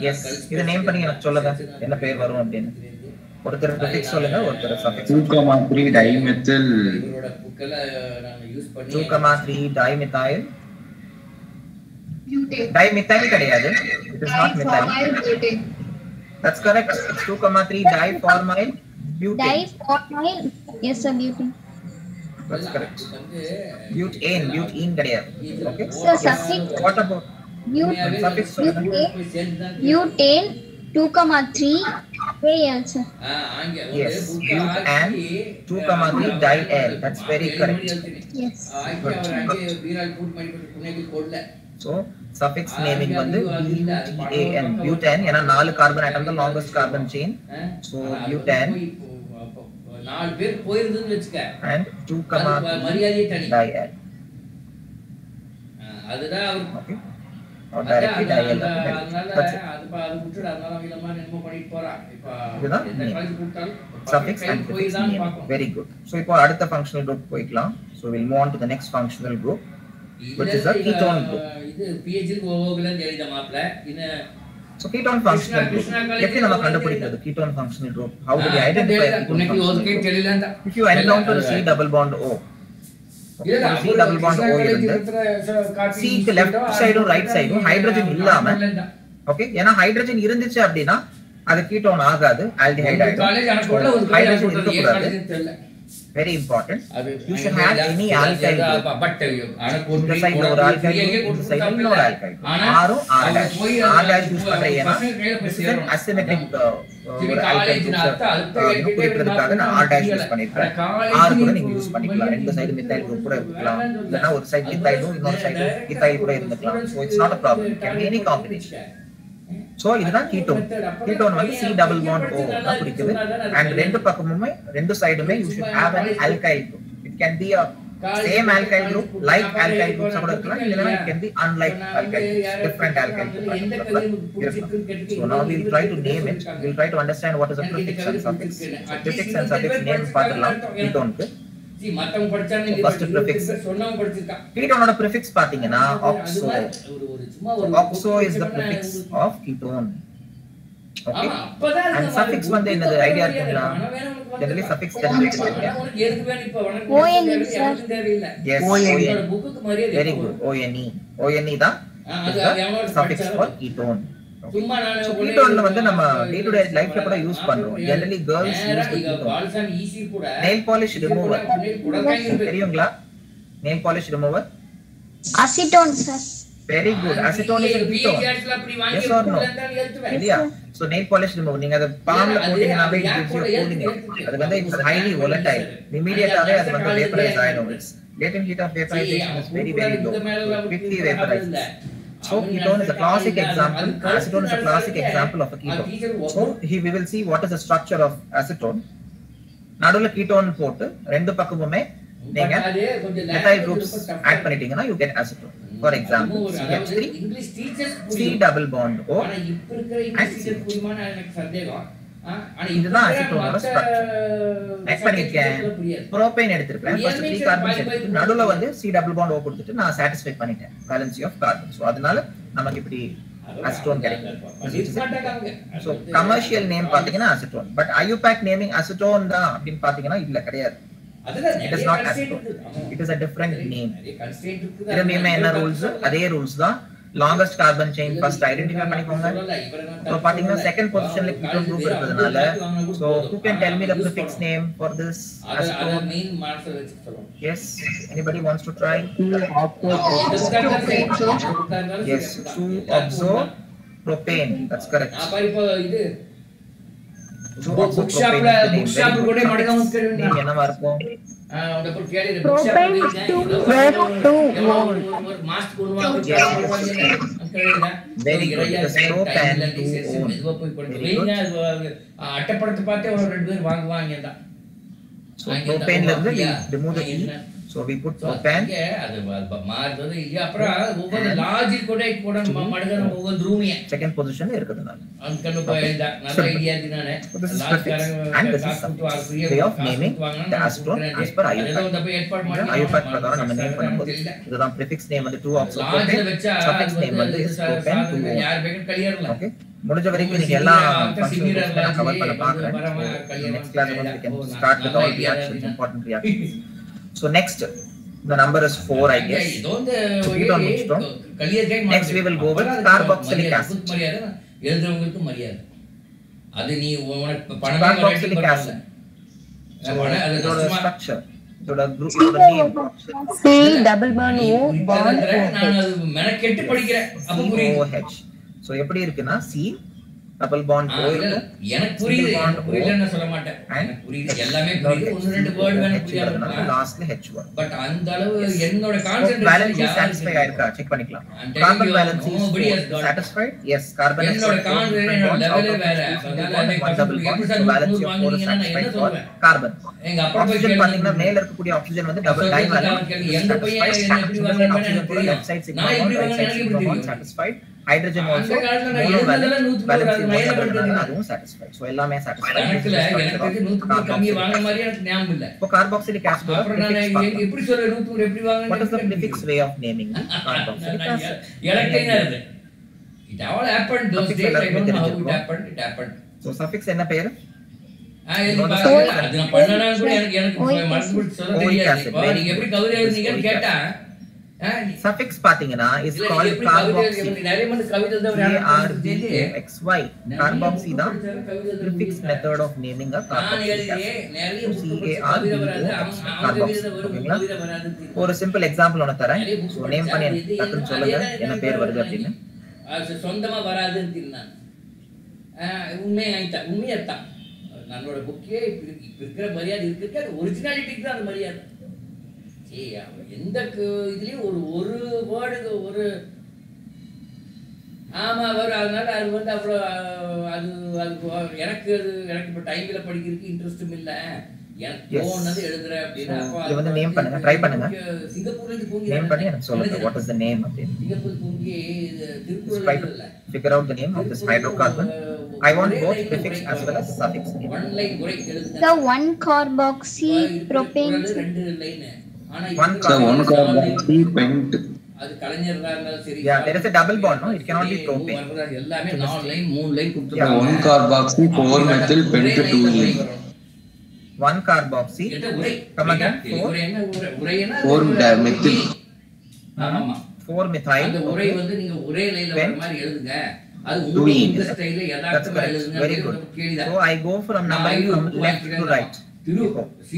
yes இத name பண்ணி எனக்கு சொல்லுங்க என்ன பேர் வரும் அப்படினு. ஒருத்தர் prefix சொல்லுங்க, ஒருத்தர் suffix. 2,3 dimethyl 2,3 dimethyl Butane. dimethyl கிடையாது. it is not methyl. Diformyl butane. that's correct. it's 2,3 diformyl butane. Diformyl, yes sir, butane. that's correct. butane கிடையாது. okay Sir, suffix what about suffix சொல்லுங்க. butane 2,3 AL sir. yes butane 2,3 dial. that's very correct. Yes. so suffix naming வந்து butane butane ஏனா 4 carbon atom தான் longest carbon chain. so butane நாலு பேர் போயிருதுன்னு வெச்சுக்க and 2,3 மரியாதை தனி dial. அதுதான் அவர் okay or directly dial. that's it. அது விட்டுடு. அதனால விலமா என்னமோ பண்ணிட்டு போறான். இப்போ இதுதான் எந்த காலேஜ் கூப்பிட்டாலும் suffix and போய் prefix தான் name. பார்க்கணும். very good. so இப்போ அடுத்த functional group போய்க்கலாம். so we'll move on to the next functional group which is a ketone group. இது PH க்கு ஓகலன்னு எழுத மாப்ள. இது so ketone functional group எப்படி நம்ம கண்டுபிடிக்கிறது ketone functional group? how do we identify ketone உனக்கு functional ஓகே group? தெரியலடா. if you encounter a C double bond O இல்ல C double bond O இருந்து C க்கு லெஃப்ட் சைடும் ரைட் சைடும் ஹைட்ரஜன் இல்லாம ஓகே ஏனா ஹைட்ரஜன் இருந்துச்சு அப்படினா அது கீட்டோன் ஆகாது, ஆல்டிஹைட் ஆயிடும். காலேஜ் அன போடல ஒரு ஹைட்ரஜன் காலேஜ் இருக்க கூடாது. தெரியல. very important. you should have any alkyl group. But அனக்கு இந்த சைடுல ஒரு alkyl group, இந்த சைடுல இன்னொரு alkyl group. ஆரும் R dash use பண்றேன்னா this is an asymmetric ஒரு alkyl group குறிக்கிறதுக்காக நான் R dash யூஸ் பண்ணிருக்கேன். R கூட நீங்க யூஸ் பண்ணிக்கலாம். ரெண்டு சைடு methyl group கூட இருக்கலாம். இல்லனா ஒரு சைடு methyl இன்னொரு சைடு ethyl கூட இருக்கலாம். so it's not a problem. it can be any combination. so இதுதான் கீட்டோன். கீட்டோன் வந்து C double bond O தான் குறிக்குது. and ரெண்டு பக்கமுமே ரெண்டு சைடுமே you should have an alkyl group. it can be a same alkyl group like alkyl groups கூட இருக்கலாம், இல்லனா it can be unlike alkyl groups, different alkyl groups. so now we'll try to name it. we'll try to understand what is a prefix and suffix. so prefix and suffix name பார்க்கலாம் கீட்டோனுக்கு. C மத்தவங்க படிச்சானே first prefix சொன்னவங்க படிச்சிருக்கான். கீட்டோனோட prefix பாத்தீங்கன்னா oxo. ஒரு சும்மா ஒரு oxo is the prefix of ketone. okay அப்பதான் and suffix வந்து என்னது ஐடியா இருக்குங்களா? generally suffix தெரிஞ்சிருக்கீங்க. உனக்கு எதுக்கு வேணும் இப்ப உனக்கு ONE sir. தேவையில்லை. yes உன்னோட புக்குக்கு மரியாதை. very good. one தான் அது எவனோட suffix for ketone. சும்மா நான் so ketone வந்து நம்ம day to day லைஃப்ல கூட யூஸ் பண்றோம். generally girls use the ketone. பால்சன் easy கூட nail polish remover குடக்காய் தெரியுங்களா? nail polish remover Acetone sir. very good. acetone is a ketone. yes or no? இல்லையா? so nail polish remover நீங்க அத பால்ல போட்டீங்கனாவே it gives you cooling. அது வந்து it's highly volatile. immediately அது வந்து vaporize ஆயிடும். latent heat of vaporization is very low. quickly vaporizes. so ketone is a classic example. acetone is a classic example of a ketone. so we will see what is the structure of acetone. நடுவுல ketone போட்டு ரெண்டு பக்கமுமே நீங்க methyl groups add பண்ணிட்டீங்கன்னா you get acetone. for example CH3 English teachers C double bond O ஆனா இப்ப இருக்கிற English புரியுமான்னு எனக்கு சந்தேகம். ஆனா இதுதான் acetone ஸ்ட்ரக்சர். ஆட் பண்ணிருக்கேன். புரோபேன் எடுத்துட்டேன். first 3 கார்பன்ஸ் எடுத்து நடுவுல வந்து C double bond O கொடுத்துட்டு நான் satisfy பண்ணிட்டேன் valency of carbon. so அதனால நமக்கு இப்படி acetone கிடைக்கும். so commercial name பாத்தீங்கன்னா acetone. but IUPAC naming acetone தான் அப்படினு பாத்தீங்கன்னா இல்ல கிடையாது. It is not acetone. It is a different name. திரும்பியுமே என்ன ரூல்ஸ்? அதே ரூல்ஸ் தான். longest carbon chain first identify பண்ணிக்கோங்க. So பாத்தீங்கன்னா second positionல ketone group இருக்குதுனால, so who can tell me the prefix name for this acetone? Yes, anybody wants to try? Yes, 2-oxopropane. That's correct. Book ஷாப்ல கூட மடங்காம தெரியும். நீங்க என்னவா இருக்கும்? Propane 2-2-1. Mask போடுவாங்க. Very good. It is propane 2-1. அட்டப்படத்தை பார்த்தே ஒரு ரெண்டு பேர் வாங்குவாங்க தான். So propane ல இருந்து we remove the E. So we put propane. அது மாறுது. இது அப்புறம் ஒவ்வொரு லாஜிக் கூட மடங்காம ஒவ்வொரு ரூமிய Second position ல இருக்குதுனால. அன்கன்னு போயிடா. நல்ல idea தினானே. This is prefix and this is way of naming the acetone as per IUPAC. IUPAC பிரகாரம் நம்ம நேம் பண்ணும்போது இதுதான் prefix name வந்து 2-oxopropane. Suffix name வந்து is propane 2-1. யார் பேக்கெட் கிளியர்ல. Okay. முடிஞ்ச வரைக்கும் நீங்க எல்லா functions கவர் பண்ண பாக்குறேன். Next class we can start with all reactions, important reactions. So next, the number is 4, I guess. Next we will go with carboxylic acid. Carboxylic acid. So the structure, the group, the name. C double bond O bond OH. So எப்படி இருக்குன்னா C double bond O எனக்கு புரியுது புரியலன்னு சொல்ல மாட்டேன் எனக்கு புரியுது எல்லாமே புரியுது ஒரு ரெண்டு வேர்ட் வேணும் புரியல லாஸ்ட்ல H1 பட் அந்த அளவு என்னோட கான்சென்ட்ரேஷன் வேலன்சி சாட்டிஸ்ஃபை ஆயிருக்கா செக் பண்ணிக்கலாம் carbon valency satisfied is carbon என்னோட கான்சென்ட்ரேஷன் லெவல் வேற அதனால double bond valency of 4 satisfied for carbon எங்க அப்பா போய் பாத்தீங்கன்னா மேல இருக்கக்கூடிய ஆக்ஸிஜன் வந்து டபுள் டை வேலன்ஸ் எங்க பையன் என்ன எப்படி வாங்குறானே எனக்கு தெரியும் லெஃப்ட் சைடு நான் எப்படி வாங்குறேன் எனக்கு எப்படி தெரியும் சாட்டிஸ்ஃபைட் hydrogen also அதுவும் satisfied so எல்லாமே satisfied எனக்கு 100 கம்மி வாங்குற மாதிரி எனக்கு ஞாபகம் இல்ல இப்போ carboxylic acid அப்புறம் நான் எப்படி சொல்ற 100 எப்படி வாங்குறேன் what is the prefix way of naming carboxylic acid எனக்கு தெரியாது it all happened those days I don't know how it happened so suffix என்ன பேரு அது நான் பண்ணனா கூட எனக்கு மறந்து சொல்ல தெரியாது நீங்க எப்படி கவுரி எழுதுனீங்கன்னு கேட்டா suffix பாத்தீங்கன்னா is called carboxy நிறைய மணி கவிதை தான் RBXY carboxy தான் prefix method of naming a carboxylic acid ஒரு சிம்பிள் எக்ஸாம்பிள் ஒன்னு தரேன் நேம் பண்ணி டக்குன்னு சொல்லுங்க என்ன பேர் வருது அப்படின்னு அது சொந்தமா வராதுன்னு தெரியும் உண்மையாத்தான் நம்மளோட புக்கே இருக்கிற மரியாதை இருக்கு அது ஒரிஜினாலிட்டிக்கு தான் அந்த மரியாதை எந்த இதுலயும் ஒரு வேர்டுக்கு ஒரு ஆமா வரும் அதனால அது வந்து அவ்வளோ அது எனக்கு இப்போ டைம்ல படிக்கிறதுக்கு இன்ட்ரெஸ்டும் இல்லை எனக்கு தோணுனது எழுதுறேன் அப்படின்னா இது வந்து நேம் பண்ணுங்க ட்ரை பண்ணுங்க சிங்கப்பூர்ல இருந்து போங்கி நேம் பண்ணி எனக்கு சொல்லுங்க வாட் இஸ் தி நேம் அப்படின்னு சிங்கப்பூர் போங்கி திருக்குறள் இல்ல figure out the name of this hydrocarbon I want both prefix as well as suffix name one line உரை எழுதுங்க the 1 carboxy propane ரெண்டு லைன் ஆனா one carboxy pent அது கலைஞரா இருந்தாலும் சரி yeah there is a double bond no it cannot be propane எல்லாமே 4 line 3 line கொடுத்துட்டாங்க 1 carboxy 4 methyl pent 2 ene 1 carboxy come again 4 methyl ஆமா 4 methyl அந்த உரை வந்து நீங்க ஒரே லைன்ல வர மாதிரி எழுதுங்க அது உங்க இந்த ஸ்டைல்ல யதார்த்தமா எழுதுங்க very good so I go from numbering from left to right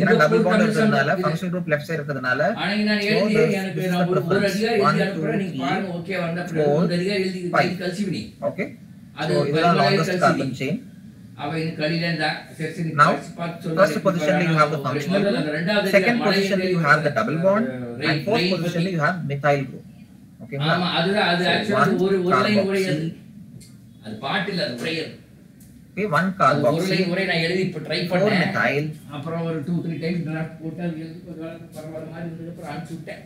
ஏன்னா டபுள் பாண்ட் இருக்கிறதுனால ஃபங்க்ஷனல் குரூப் லெஃப்ட் சைடு இருக்கிறதுனால ஆனா நான் எழுதி எனக்கு நான் ஒரு அதிகாரி எழுதி அப்புறம் நீங்க பாருங்க ஓகே வந்த அப்புறம் ஒரு அதிகாரி எழுதி கல்சிவினி ஓகே அது இதுதான் லாங்கஸ்ட் கார்பன் செயின் அவ இந்த கலிலேண்டா section now first position you have the functional group second position you have the double bond and fourth position you have methyl group okay ஆமா அதுதான் அது एक्चुअली ஒரு லைன் உரையது அது பாட்டு இல்ல அது உரையது okay one carboxy ஒரு லைன் உரை நான் எழுதி இப்ப ட்ரை பண்ணேன் methyl அப்புறம் ஒரு 2-3 டைம் டிராஃப்ட் போட்டு அது எழுதி பரவாயில்லை மாதிரி இருந்தது அப்புறம் அனுப்பிச்சு விட்டேன்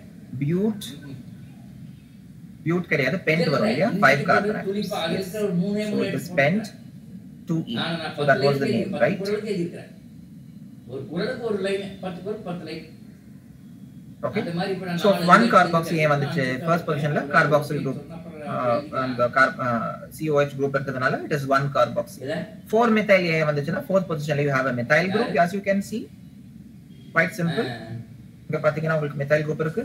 பியூட் கிடையாது பென்ட் வரும் இல்லையா 5 கார்பன் துளிப்பா அது இருக்கிற ஒரு மூணே so it is pent 2e so that was the name right ஒரு குறளுக்கு ஒரு லைன் 10 குறள் 10 line okay so one carboxy ஏன் வந்துச்சு first positionல carboxyl group and the COH group இருக்கிறதுனால it is one carboxy 4 methyl ஏன் வந்துச்சுனா fourth positionல you have a methyl group as you can see Quite simple. இங்க பாத்தீங்கன்னா உங்களுக்கு methyl group இருக்கு.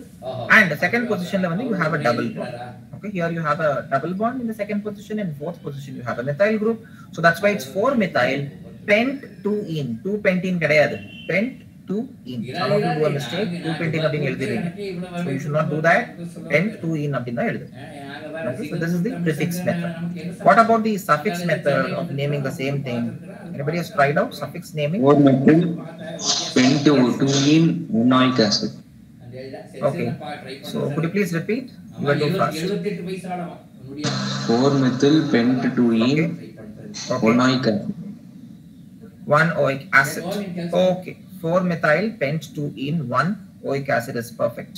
And second positionல வந்து you have a double bond. Okay, here you have a double bond in the second position, and fourth position you have a methyl group. So that's why it's 4-methyl pent 2-ene. 2-pentene கிடையாது. Pent 2-ene. Some of you do a mistake. 2-pentene அப்படினு எழுதுறீங்க. So you should not do that. Pent 2-ene அப்படினு தான் எழுது. Okay, so this is the prefix method. What about the suffix method of naming the same thing? Anybody has tried out suffix naming? 4-methyl pent-2-ene onoic acid. Okay, so could you please repeat? You are too fast. 4-methyl pent-2-ene onoic acid. 1-oic acid. Okay, 4-methyl pent-2-ene 1-oic acid is perfect.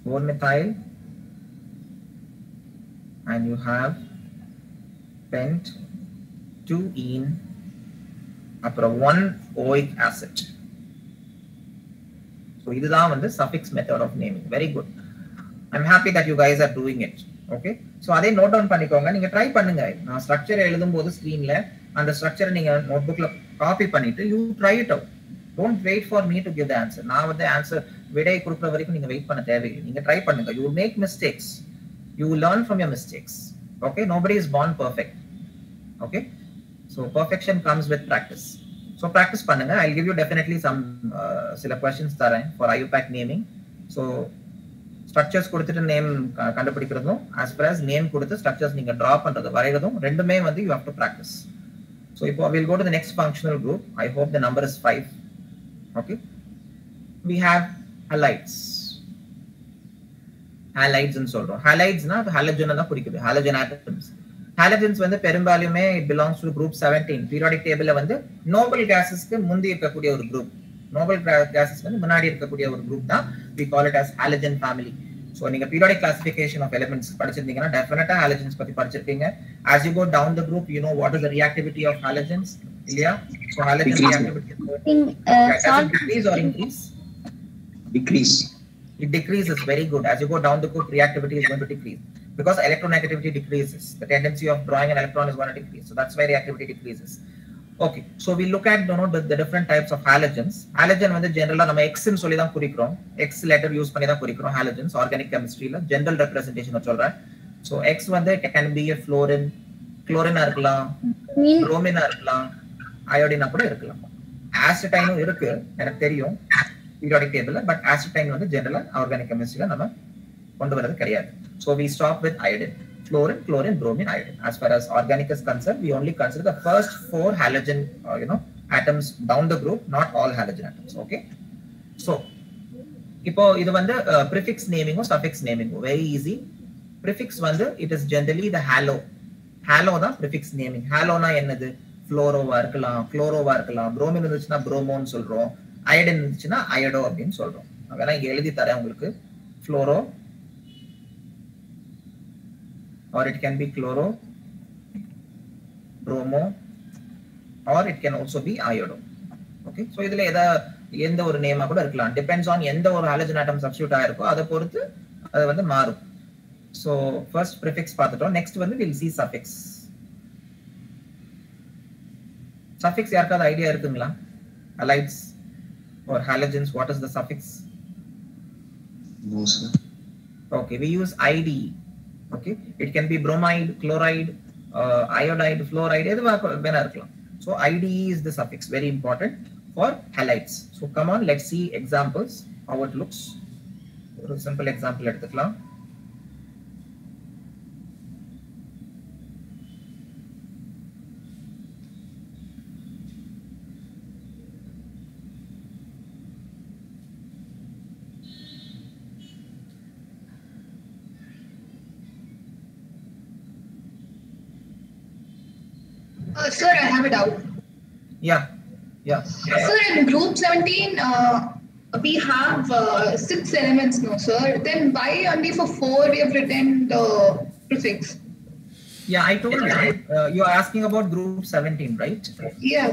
4-methyl, and you have pent-2-ene அப்புறம் 1-oic acid. So இதுதான் வந்து suffix method of naming. Very good. I'm happy that you guys are doing it. Okay, so அதே note down பண்ணிக்கோங்க. நீங்க try பண்ணுங்க. நான் structure எழுதும்போது ஸ்கிரீன்ல அந்த ஸ்ட்ரக்சரை நீங்க நோட்புக்ல காப்பி பண்ணிட்டு you try it out. Don't wait for me to give the answer. நான் வந்து ஆன்சர் விடை கொடுக்குற வரைக்கும் நீங்க வெயிட் பண்ண தேவையில்லை. நீங்க ட்ரை பண்ணுங்க. You will make mistakes. You will learn from your mistakes. Okay, nobody is born perfect. Okay, so perfection comes with practice. So practice பண்ணுங்க. I'll give you definitely some சில questions தரேன் for IUPAC naming. So structures கொடுத்துட்டு name கண்டுபிடிக்கிறதும் as well as name கொடுத்து structures நீங்க draw பண்றது வரையறதும் ரெண்டுமே வந்து you have to practice. So இப்போ we'll go to the next functional group. I hope the number is 5. Okay, we have halides. Halides ன்னு சொல்றோம். Halides னா halogen தான் குறிக்குது. Halogen atoms. Halogens வந்து பெரும்பாலுமே it belongs to group 17. Periodic tableல வந்து noble gasesக்கு முந்தி இருக்கக்கூடிய ஒரு group. Noble gases வந்து முன்னாடி இருக்கக்கூடிய ஒரு group தான் we call it as halogen family. So நீங்க periodic classification of elements படிச்சிருந்தீங்கன்னா டெஃபினட்டா halogens பத்தி படிச்சிருப்பீங்க. As you go down the group, you know what is the reactivity of halogens. இல்லையா? So halogen reactivity does it decrease or increase? Decrease. It decreases. Very good. As you go down the group, reactivity is going to decrease because electronegativity decreases. The tendency of drawing an electron is going to decrease. So that's why reactivity decreases. Okay, so we look at the different types of halogens. Halogen வந்து ஜெனரலா நம்ம X ன்னு சொல்லி தான் குறிக்கிறோம். X letter use பண்ணி தான் குறிக்கிறோம் halogens organic chemistryல general representation சொல்றேன். So X வந்து can be a fluorine, chlorine இருக்கலாம், bromine இருக்கலாம், iodine கூட இருக்கலாம். Acetine இருக்கு எனக்கு தெரியும் periodic table, but acetine வந்து ஜெனரலா organic chemistryல நம்ம கொண்டு வரது கிடையாது. So we stop with iodine. Fluorine, chlorine, bromine, iodine. As far as organic is concerned, we only consider the first 4 halogen, atoms down the group, not all halogen atoms. Okay. So, இப்போ இது வந்து prefix naming or suffix naming. Very easy. Prefix வந்து it is generally the halo. Halo தான் prefix naming. Halo na என்னது? Fluorova இருக்கலாம், chlorova இருக்கலாம், bromine இருந்துச்சுன்னா bromone சொல்றோம், iodine இருந்துச்சுன்னா iodo அப்படின்னு சொல்றோம். நான் வேணா இங்க எழுதி தரேன் உங்களுக்கு. Fluoro, or it can be chloro, bromo, or it can also be iodo. Okay, so இதுல எந்த ஒரு நேமா கூட இருக்கலாம். Depends on எந்த ஒரு halogen atom substitute ஆயிருக்கோ அதை பொறுத்து அது வந்து மாறும். So first prefix பார்த்துட்டோம். Next வந்து we'll see suffix. Suffix யாருக்காவது ஐடியா இருக்குங்களா? Halides or halogens, what is the suffix? No, sir. Okay, we use id. Okay, it can be bromide, chloride, iodide, fluoride, எது வேணா இருக்கலாம். So id is the suffix, very important for halides. So come on, let's see examples how it looks. ஒரு simple example எடுத்துக்கலாம். Sir, I have a doubt. Yeah. Sir, in group 17, we have 6 elements, no, sir. Then why only for 4 we have written the prefix? Yeah, I told you. You're asking about group 17, right? Yeah.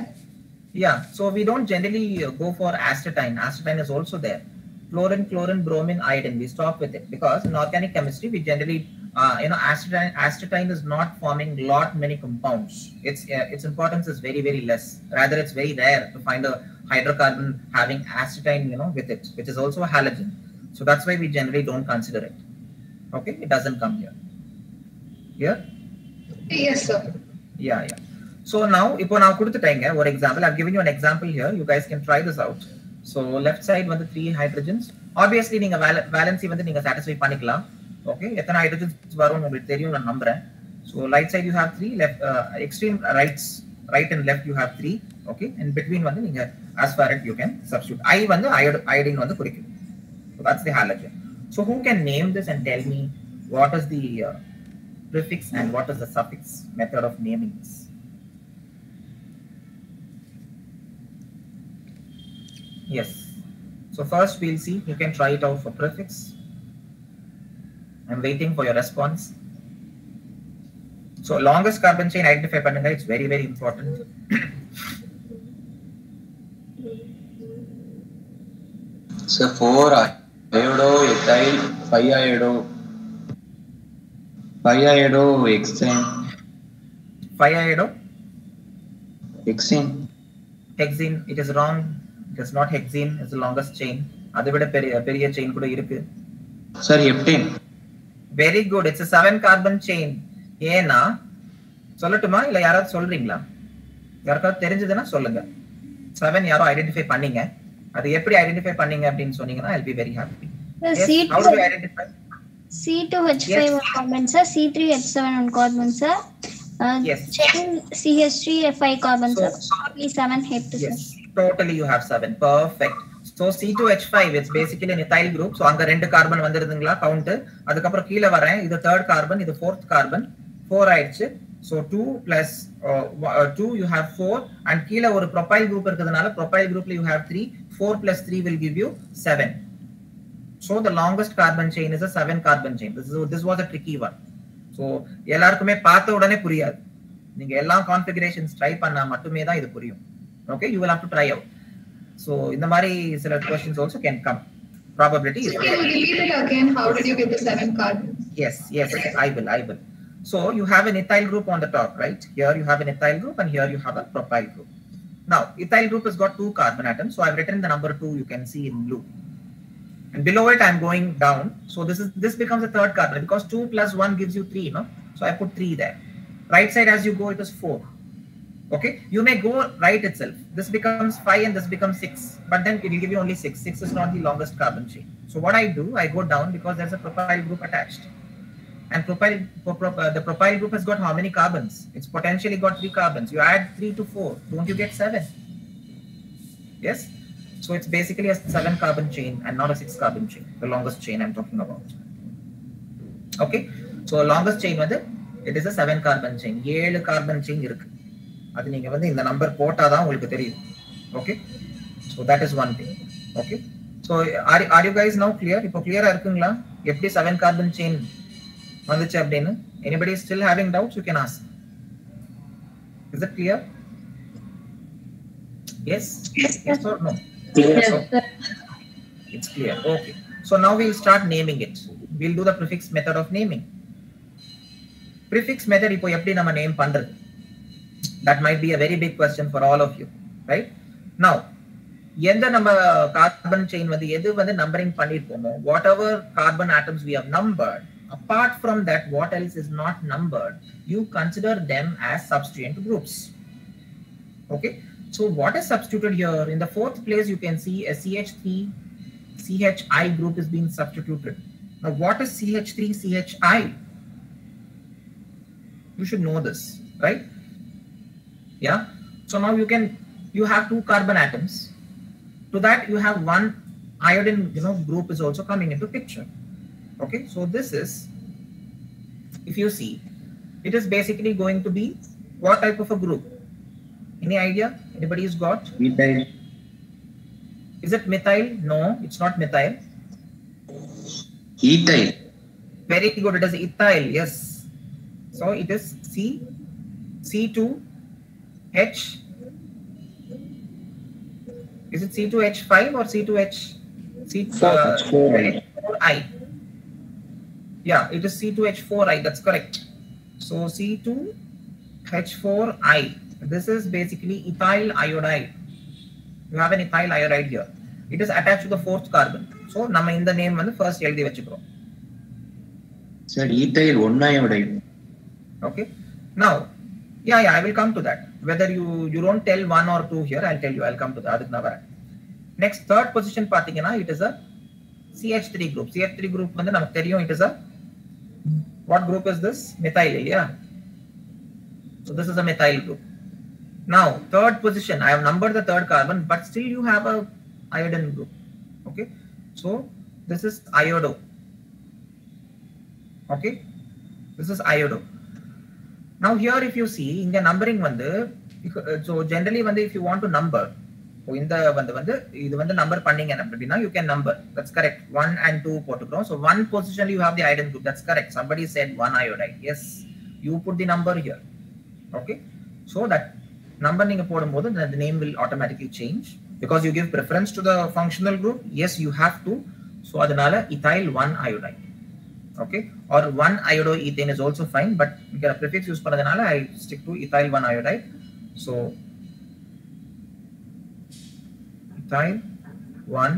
Yeah, so we don't generally go for astatine. Astatine is also there. Fluorine, chlorine, bromine, iodine. We stop with it because in organic chemistry we generally astatine is not forming many compounds. Its importance is very, very less. Rather, it's very rare to find a hydrocarbon having astatine, with it, which is also a halogen. So that's why we generally don't consider it. Okay, it doesn't come here. Here? Yes, sir. Yeah. So now, ipo na kudutanga or example, I've given you an example here. You guys can try this out. So left side வந்து 3 hydrogens. Obviously நீங்க valency வந்து நீங்க satisfy பண்ணிக்கலாம். Okay, எத்தனை hydrogens வரும் உங்களுக்கு தெரியும் நான் நம்புறேன். So right side you have 3, left extreme right and left you have 3. Okay, and between வந்து நீங்க as far as you can substitute. I வந்து iodine வந்து குறிக்கும். So that's the halogen. So who can name this and tell me what is the prefix and what is the suffix method of naming this? Yes. So first we'll see. You can try it out for prefix. I'm waiting for your response. So longest carbon chain identify pannunga. It's very, very important. So 4 iodo, ethyl, 5 iodo, hexane. 5 iodo? Hexane. Hexene. It is wrong. It is not hexene. It's the longest chain. Adha vida periya chain kuda irukku. Sir, heptane. Very good. It's a 7 carbon chain. ஏனா சொல்லட்டுமா இல்ல யாராவது சொல்றீங்களா? யாருக்காவது தெரிஞ்சதுன்னா சொல்லுங்க. 7 யாரோ identify பண்ணீங்க. அது எப்படி ஐடென்டிஃபை பண்ணீங்க அப்படினு சொன்னீங்கன்னா I'll be very happy. Yes, how do you identify? C2H5 on carbon, sir. C3H7 on carbon, sir. Yes. Chain CH3F5 carbon, sir. Probably 7 heptane. Yes, totally you have 7. Perfect. So C2H5 it's basically an ethyl group. So அங்க 2 carbon வந்திருதுங்களா count. அதுக்கு அப்புறம் கீழ வரேன். இது 3rd carbon, இது 4th carbon. 4 ஆயிடுச்சு. So 2 plus 2 you have 4 and கீழ ஒரு propyl group இருக்குதுனால propyl groupல you have 3. 4 plus 3 will give you 7. So the longest carbon chain is a 7 carbon chain. This was a tricky one. So எல்லாருக்குமே பார்த்த உடனே புரியாது. நீங்க எல்லா configurations try பண்ணா மட்டுமே தான் இது புரியும். Okay, you will have to try out. So in the mari select questions also can come. Probability is. Can you repeat it again? How did you get the 7 carbons? Yes, I will. So you have an ethyl group on the top, right? Here you have an ethyl group and here you have a propyl group. Now ethyl group has got 2 carbon atoms. So I've written the number 2, you can see in blue. And below it I'm going down. So this becomes a 3rd carbon because 2 plus 1 gives you 3, no? So I put 3 there. Right side as you go it is 4. Okay, you may go right itself. This becomes 5 and this becomes 6, but then it will give you only 6. 6 is not the longest carbon chain. So what I do, I go down because there's a propyl group attached. And the propyl group has got how many carbons? It's potentially got 3 carbons. You add 3 to 4, don't you get 7? Yes? So it's basically a 7 carbon chain and not a 6 carbon chain, the longest chain I'm talking about. Okay, so longest chain, it is a 7 carbon chain. 7 carbon chain irukku. அது நீங்க வந்து இந்த number போட்டாதான் உங்களுக்கு தெரியும். Okay, so that is one thing. Okay, so are you guys now clear? இப்போ clear-ஆ இருக்குங்களா எப்படி 7 carbon chain வந்துச்சு அப்படினு? Anybody is still having doubts, you can ask. Is it clear? Yes or no? Yes, sir. It's clear. Okay, so now we'll start naming it. We'll do the prefix method of naming. Prefix method இப்போ எப்படி நம்ம name பண்றது? That might be a very big question for all of you, right? Now எந்த நம்ம carbon chain வந்து எது வந்து numbering பண்ணிருப்போமோ, whatever carbon atoms we have numbered, apart from that what else is not numbered, you consider them as substituent groups. Okay, so what is substituted here? In the 4th place you can see a CH3CHI group is being substituted. Now what is CH3CHI? You should know this, right? Yeah, so now you have 2 carbon atoms. To that you have 1 iodine group is also coming into picture. Okay, so this is, if you see, it is basically going to be what type of a group? Any idea? Anybody's got? Methyl. Is it methyl? No, it's not methyl. Ethyl. Very good, it is ethyl. Yes, so it is C2H. Is it C2H5 or C2H? C4I. Yeah, it is C2H4I. That's correct. So C2H4I. This is basically ethyl iodide. You have an ethyl iodide here. It is attached to the 4th carbon. So நம்ம இந்த name வந்து first எழுதி வச்சுக்கிறோம். Sir, ethyl 1 iodide. Okay. Now, yeah, I will come to that. Whether you don't tell 1 or 2 here, I'll tell you. I'll come to that. அதுக்கு நான் வரேன். Next, third position பாத்தீங்கன்னா it is a CH3 group. CH3 group வந்து நமக்கு தெரியும். It is a what group is this? Methyl, yeah. So this is a methyl group. Now, third position, I have numbered the third carbon, but still you have a iodine group. Okay. So this is iodo. Okay. This is iodo. Now here if you see in the numbering vandu, so generally vandu if you want to number, so in the vandu idu vandu number panninga appadina you can number. That's correct. 1 and 2 potukrom. So one position you have the iodine group. That's correct. Somebody said 1 iodide. Yes. You put the number here. Okay. So that number ninga podumbodhu the name will automatically change because you give preference to the functional group. Yes, you have to. So adanala ethyl 1 iodide. Okay, or 1 iodoethane is also fine, but you can prefix use panadanaala I stick to ethyl 1 iodide. So ethyl 1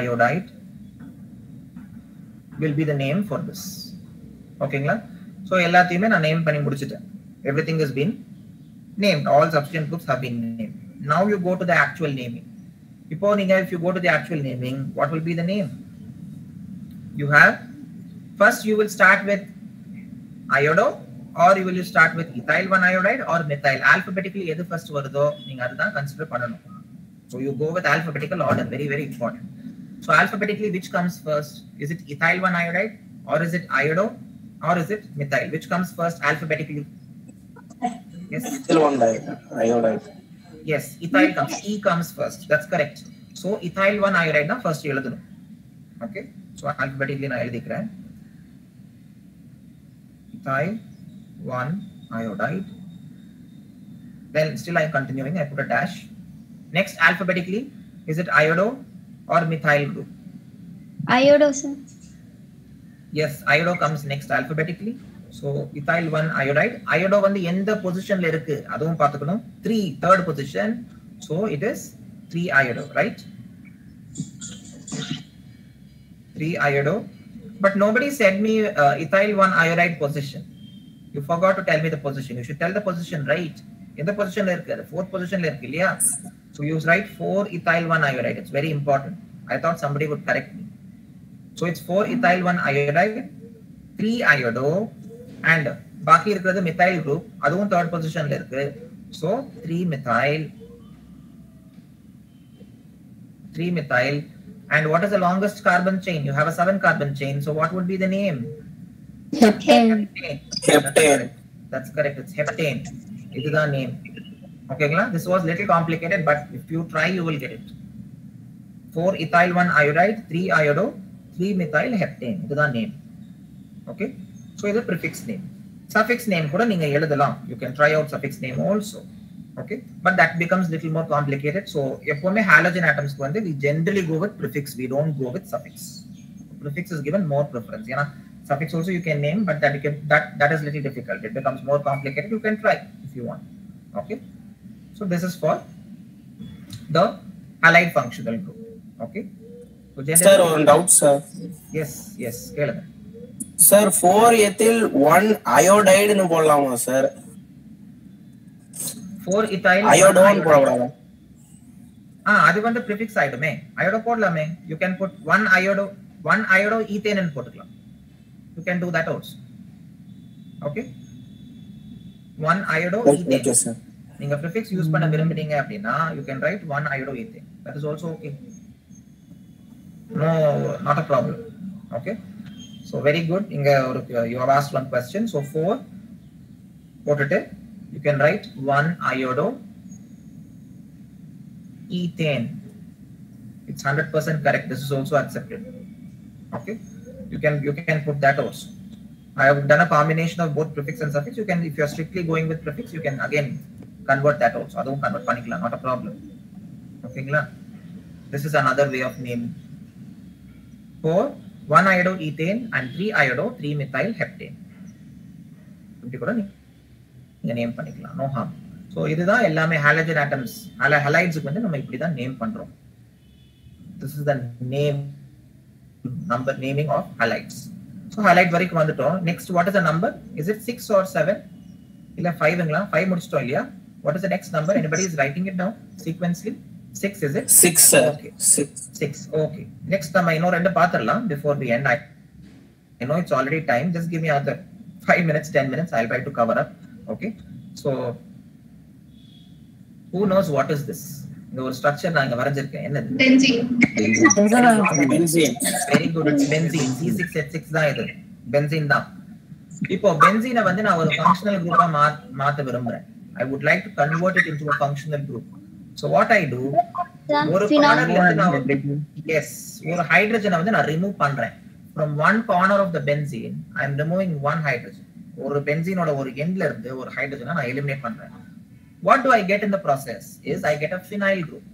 iodide will be the name for this. Okay, so ellathiyume na name panni mudichitten. Everything has been named. All substituent groups have been named. Now you go to the actual naming. If you go to the actual naming, what will be the name? You have first you will start with iodo, or you will start with ethyl 1 iodide or methyl. Alphabetically edu first varudho neenga adha consider pananum. So you go with alphabetical order, very very important. So alphabetically which comes first? Is it ethyl 1 iodide, or is it iodo, or is it methyl? Which comes first alphabetically? Yes, ethyl 1 iodide. Yes, ethyl comes. E comes first. That's correct. So ethyl 1 iodide na first eludunu. Okay, so alphabetically na eludikren. Ethyl 1 iodide. Then still I am continuing. I put a dash. Next, alphabetically, is it iodo or methyl group? Iodo, sir. Yes, iodo comes next alphabetically. So ethyl 1 iodide. Iodo வந்து எந்த பொசிஷன்ல இருக்கு அதுவும் பார்த்துக்கணும். 3 third position. So it is 3 iodo, right? 3 iodo. But nobody said me ethyl 1 iodide position. You forgot to tell me the position. You should tell the position, right? In the position la irukku, 4th position la irukku illaya. So you write 4 ethyl 1 iodide. It's very important. I thought somebody would correct me. So it's 4 ethyl 1 iodide, 3 iodo, and baki irukkiradhu methyl group. Aduvum 3rd position la irukku. So 3 methyl. And what is the longest carbon chain? You have a 7 carbon chain. So what would be the name? Heptane. Heptane. That's correct. It's heptane. This is the name. Okay, this was little complicated, but if you try, you will get it. 4 ethyl 1 iodide, 3 iodo, 3 methyl heptane. This is the name. Okay. So இது prefix name. Suffix name கூட நீங்க எழுதலாம். You can try out suffix name also. Okay, but that becomes little more complicated. So எப்பவுமே halogen atoms க்கு வந்து we generally go with prefix. We don't go with suffix. Prefix is given more preference. You know, suffix also you can name, but that is little difficult. It becomes more complicated. You can try if you want. Okay. So this is for the halide functional group. Okay. So Sir, one doubt, sir. Yes. கேளுங்க. Sir, 4 ethyl 1 iodide னு போடலாமா sir? 4 ethyl iodine போடலாமா? அது வந்து prefix ஆயிடுமே. iodo போடலாமே. You can put 1 iodo ethane ன்னு போட்டுக்கலாம். You can do that also. Okay. 1 iodo ethane. Okay, sir. நீங்க prefix use பண்ண விரும்புறீங்க அப்படினா you can write 1 iodo ethane. That is also okay. No, not a problem. Okay. So very good. You have asked one question. So 4 போட்டுட்டு you can write 1 iodo ethane. It's 100% correct. This is also accepted. Okay. You can put that also. I have done a combination of both prefix and suffix. You can, if you are strictly going with prefix, you can again convert that also. Adum convert panikla, not a problem. Okay, this is another way of naming. 4 1 iodoethane and 3 iodo-3-methyl heptane. இப்படி கூட நீங்க name பண்ணிக்கலாம், no harm. So இதுதான் எல்லாமே halogen atoms, ஹலைட்ஸுக்கு வந்து நம்ம இப்படி தான் நேம் பண்றோம். This is the name number naming of halides. So halide வரைக்கும் வந்துட்டோம். Next what is the number? Is it 6 or 7 இல்ல 5ங்களா? 5 முடிச்சிட்டோம் இல்லையா? What is the next number? Anybody is writing it down sequentially? 6 is it? 6 sir. Okay. 6. Okay. Next நம்ம இன்னொரு ரெண்டு பாத்துறலாம் before we end. I know it's already time. Just give me another 5 minutes, 10 minutes. I'll try to cover up. Okay. So who knows what is this? இந்த ஒரு structure நான் இங்க வரைஞ்சிருக்கேன். என்னது? Benzene. Benzene. Very good. It's benzene. C6H6 தான் இது. benzene தான். இப்போ benzene வந்து நான் ஒரு functional group-ஆ மாத்த விரும்புறேன். I would like to convert it into a functional group. So what I do, ஒரு cornerல இருந்து நான் yes, ஒரு ஹைட்ரஜனை வந்து நான் ரிமூவ் பண்றேன். From one corner of the benzene, I am removing one hydrogen. ஒரு பென்சீனோட ஒரு எண்ட்ல இருந்து ஒரு ஹைட்ரஜனை நான் எலிமினேட் பண்றேன். What do I get in the process? Is I get a phenyl group.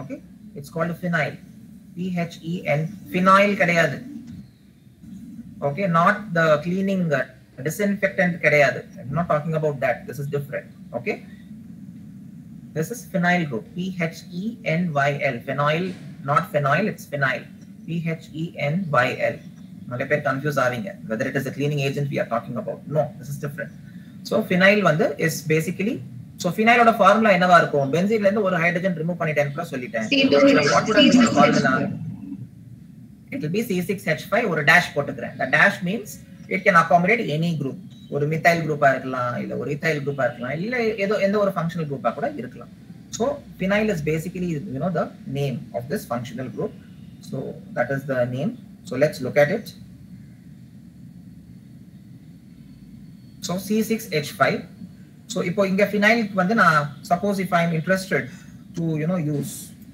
Okay? It's called a phenyl. PHEN. Phenyl கிடையாது. Okay, not the cleaning disinfectant கிடையாது. I'm not talking about that. This is different. Okay? This is phenyl group. PHENYL. Phenyl, not phenyl, it's phenyl. PHENYL. நிறைய பேர் confuse ஆவீங்க whether it is a cleaning agent we are talking about. No, this is different. So phenyl வந்து is basically, so phenyl ஓட formula என்னவா இருக்கும்? பென்சீன்ல இருந்து ஒரு hydrogen remove பண்ணிட்டேன் கூட சொல்லிட்டேன். What would be the formula? It will be C6H5 ஒரு dash போட்டுக்கிறேன். The dash means it can accommodate any group. ஒரு methyl group-ஆ இருக்கலாம், இல்ல ஒரு ethyl group-ஆ இருக்கலாம், இல்ல ஏதோ எந்த ஒரு functional group-ஆ கூட இருக்கலாம். So phenyl is basically, you know, the name of this functional group. So that is the name. So let's look at it. So C6H5. So இப்போ இங்க phenyl வந்து நான் suppose if I am interested to, you know, use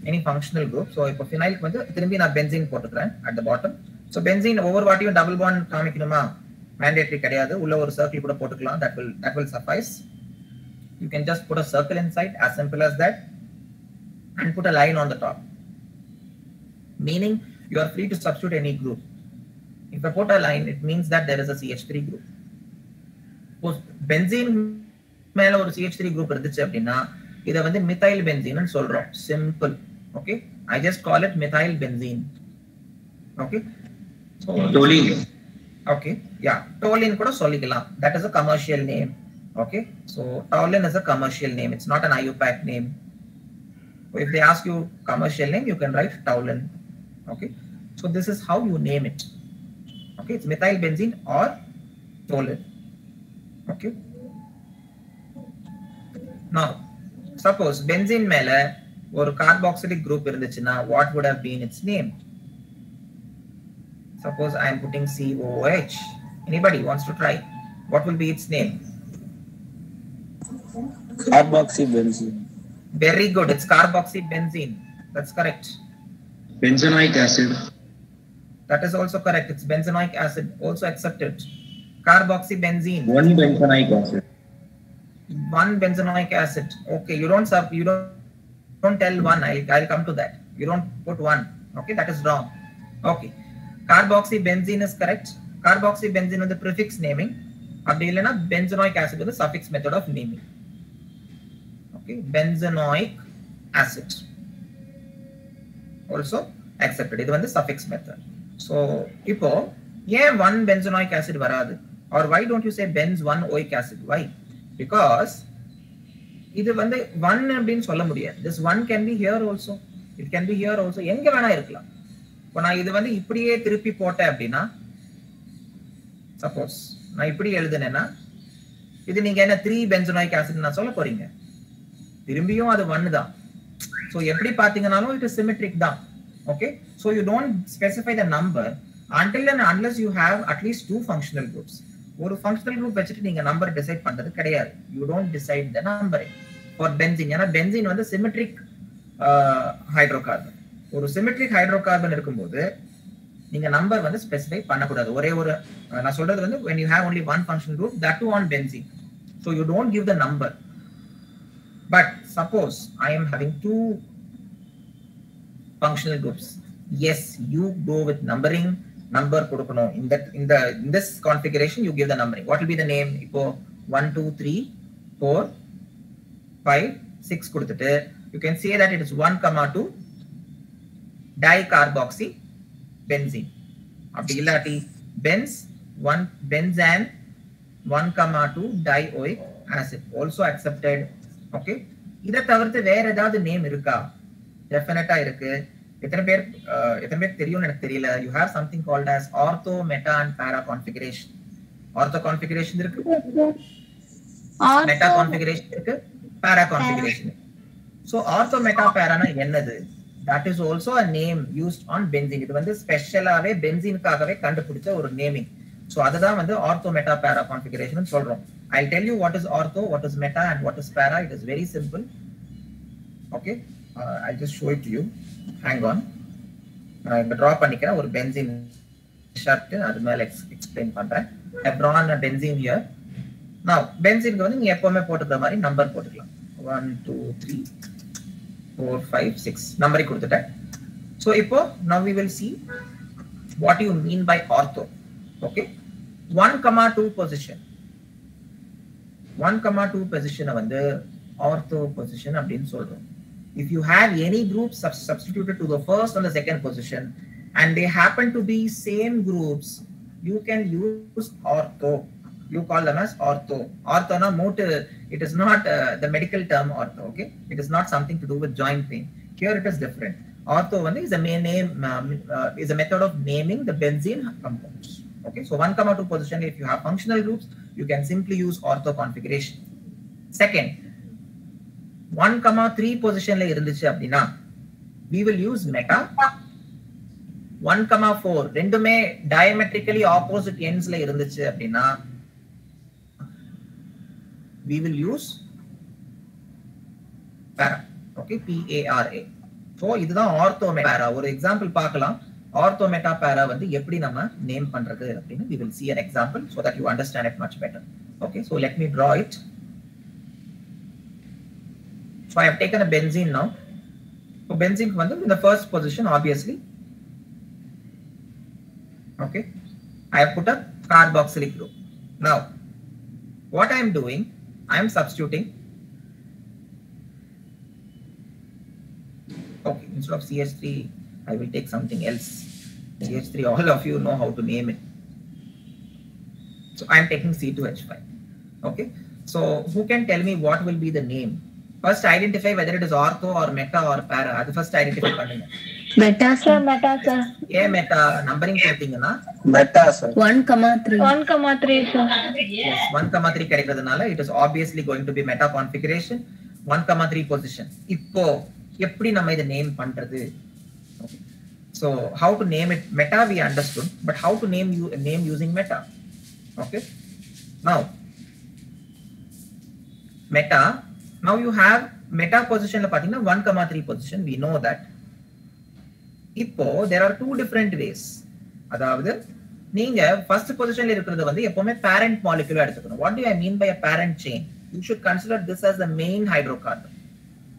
any functional group. So இப்போ phenyl வந்து திரும்பி நான் benzene போட்டுக்கிறேன் at the bottom. So benzene over வாட்டியும் double bond காமிக்கணுமா? Mandatory கிடையாது. உள்ள ஒரு circle கூட போட்டுக்கலாம். That will suffice. You can just put a circle inside, as simple as that, and put a line on the top. Meaning you are free to substitute any group. If I put a line, it means that there is a CH3 group. Suppose benzene மேல ஒரு CH3 group இருந்துச்சு அப்படின்னா இத வந்து methyl benzene ன்னு சொல்றோம். Simple. Okay? I just call it methyl benzene. Okay? So Toluene. Okay. Yeah. Toluene கூட சொல்லிக்கலாம். That is a commercial name. Okay? So toluene is a commercial name. It's not an IUPAC name. So if they ask you commercial name, you can write toluene. Okay? So this is how you name it. Okay? It's methyl benzene or toluene. Okay? Now, suppose benzene மேல ஒரு carboxylic group இருந்துச்சுன்னா what would have been its name? Suppose I am putting COOH. Anybody wants to try? What will be its name? Carboxybenzene. Very good. It's carboxybenzene. That's correct. Benzenoic acid. That is also correct. It's benzenoic acid. Also accepted. Carboxybenzene. One benzenoic acid. One benzenoic acid. Okay. You don't tell one. I'll come to that. You don't put one. Okay. That is wrong. Okay. Carboxybenzene is correct. Carboxybenzene is the prefix naming. அப்படி இல்லைன்னா benzenoic acid is the suffix method of naming. Okay, benzenoic acid also accepted. இது வந்து suffix method. So இப்போ ஏன் 1 benzenoic acid வராது? Or why don't you say benz 1 oic acid? Why? Because இது வந்து 1 அப்படின்னு சொல்ல முடியாது. This 1 can be here also. It can be here also. எங்க வேணா இருக்கலாம். இப்போ நான் இது வந்து இப்படியே திருப்பி போட்டேன் அப்படின்னா சப்போஸ் நான் இப்படி எழுதுனேன்னா இது நீங்க என்ன 3 benzenoic acid நான் சொல்ல போறீங்க? திரும்பியும் அது 1 தான். So எப்படி பாத்தீங்கனாலும் it is symmetric தான். Okay? So you don't specify the number until and unless you have at least 2 functional groups. ஒரு functional group வச்சிட்டு நீங்க நம்பர் டிசைட் பண்றது கிடையாது. You don't decide the number for benzene. ஏன்னா benzene வந்து symmetric hydrocarbon. ஒரு symmetric hydrocarbon இருக்கும்போது நீங்க நம்பர் வந்து ஸ்பெசிஃபை பண்ணக்கூடாது. ஒரே ஒரு நான் சொல்றது வந்து when you have only one functional group, that too on benzene. So you don't give the number. But suppose I am having 2 functional groups. Yes, you go with numbering. number கொடுக்கணும். In this configuration you give the numbering. What will be the name? இப்போ 1 2 3 4 5 6 கொடுத்துட்டு you can say that it is 1,2 dicarboxy benzene. அப்படி இல்லாட்டி benzene 1,2 dioic acid also accepted. Okay, இத தவிர்த்து வேற ஏதாவது name இருக்கா? டெஃபினட்டா இருக்கு. எத்தனை பேர் தெரியும்னு எனக்கு தெரியல. You have something called as ortho, meta and para configuration. Ortho configuration இருக்கு, meta configuration இருக்கு, para configuration. So ortho, meta, para na என்னது? That is also a name used on benzene. இது வந்து ஸ்பெஷலாவே பென்சீனுக்காகவே கண்டுபிடிச்ச ஒரு நேமிங். So அதுதான் வந்து ortho, meta, para configuration னு சொல்றோம். I'll tell you what is ortho, what is meta and what is para. It is very simple. Okay, I'll just show it to you. Hang on. நான் draw பண்ணிக்கிறேன் ஒரு benzene chart. அது மேல explain பண்றேன். I've drawn a benzene here. Now benzene வந்து நீங்க எப்பவுமே போட்டுக்கிற மாதிரி நம்பர் போட்டுக்கலாம். 1 2 3 4 5 6 நம்பரை கொடுத்துட்டேன். So இப்போ now we will see what you mean by ortho. Okay, 1,2 position 1,2 position வந்து ortho position அப்படின்னு சொல்றோம். If you have any groups substituted to the first and the second position and they happen to be same groups, you can use ortho. You call them as ortho. Ortho na motor, it is not the medical term ortho. Okay, it is not something to do with joint pain. Here it is different. Ortho is a main name, is a method of naming the benzene compounds. Okay, so 1,2 position, if you have functional groups, you can simply use ortho configuration. Second, 1,3 position la irundhuchu appadina we will use meta. 1,4 rendume diametrically opposite ends la irundhuchu appadina we will use para. Okay, PARA. So இதுதான் ortho meta para. ஒரு example பார்க்கலாம். ortho meta para வந்து எப்படி நம்ம name பண்றது அப்படினு we will see an example so that you understand it much better. Okay, so let me draw it. So I have taken a benzene now. So benzene வந்து in the first position obviously. Okay, I have put a carboxylic group. Now what I am doing, I am substituting. Okay, instead of CH3 I will take something else. CH3, all of you know how to name it. So I am taking C2H5. Okay, so who can tell me what will be the name? First identify whether it is ortho or meta or para. Adu first identify பண்ணுங்க. Meta sir, meta sir. ஏன் meta numbering போட்டீங்கன்னா meta sir 1,3. 1,3 sir. Yes, 1,3 கிடைக்கிறதுனால it is obviously going to be meta configuration. 1,3 position. இப்போ எப்படி நம்ம இத name பண்றது? Okay, so how to name it? Meta we understood, but how to name using meta? Okay, now meta, now you have meta position la pathina 1,3 position, we know that. இப்போ there are two different ways. அதாவது நீங்க first position ல இருக்குறது வந்து எப்பவுமே parent molecule எடுத்துக்கணும். What do I mean by a parent chain? You should consider this as the main hydrocarbon.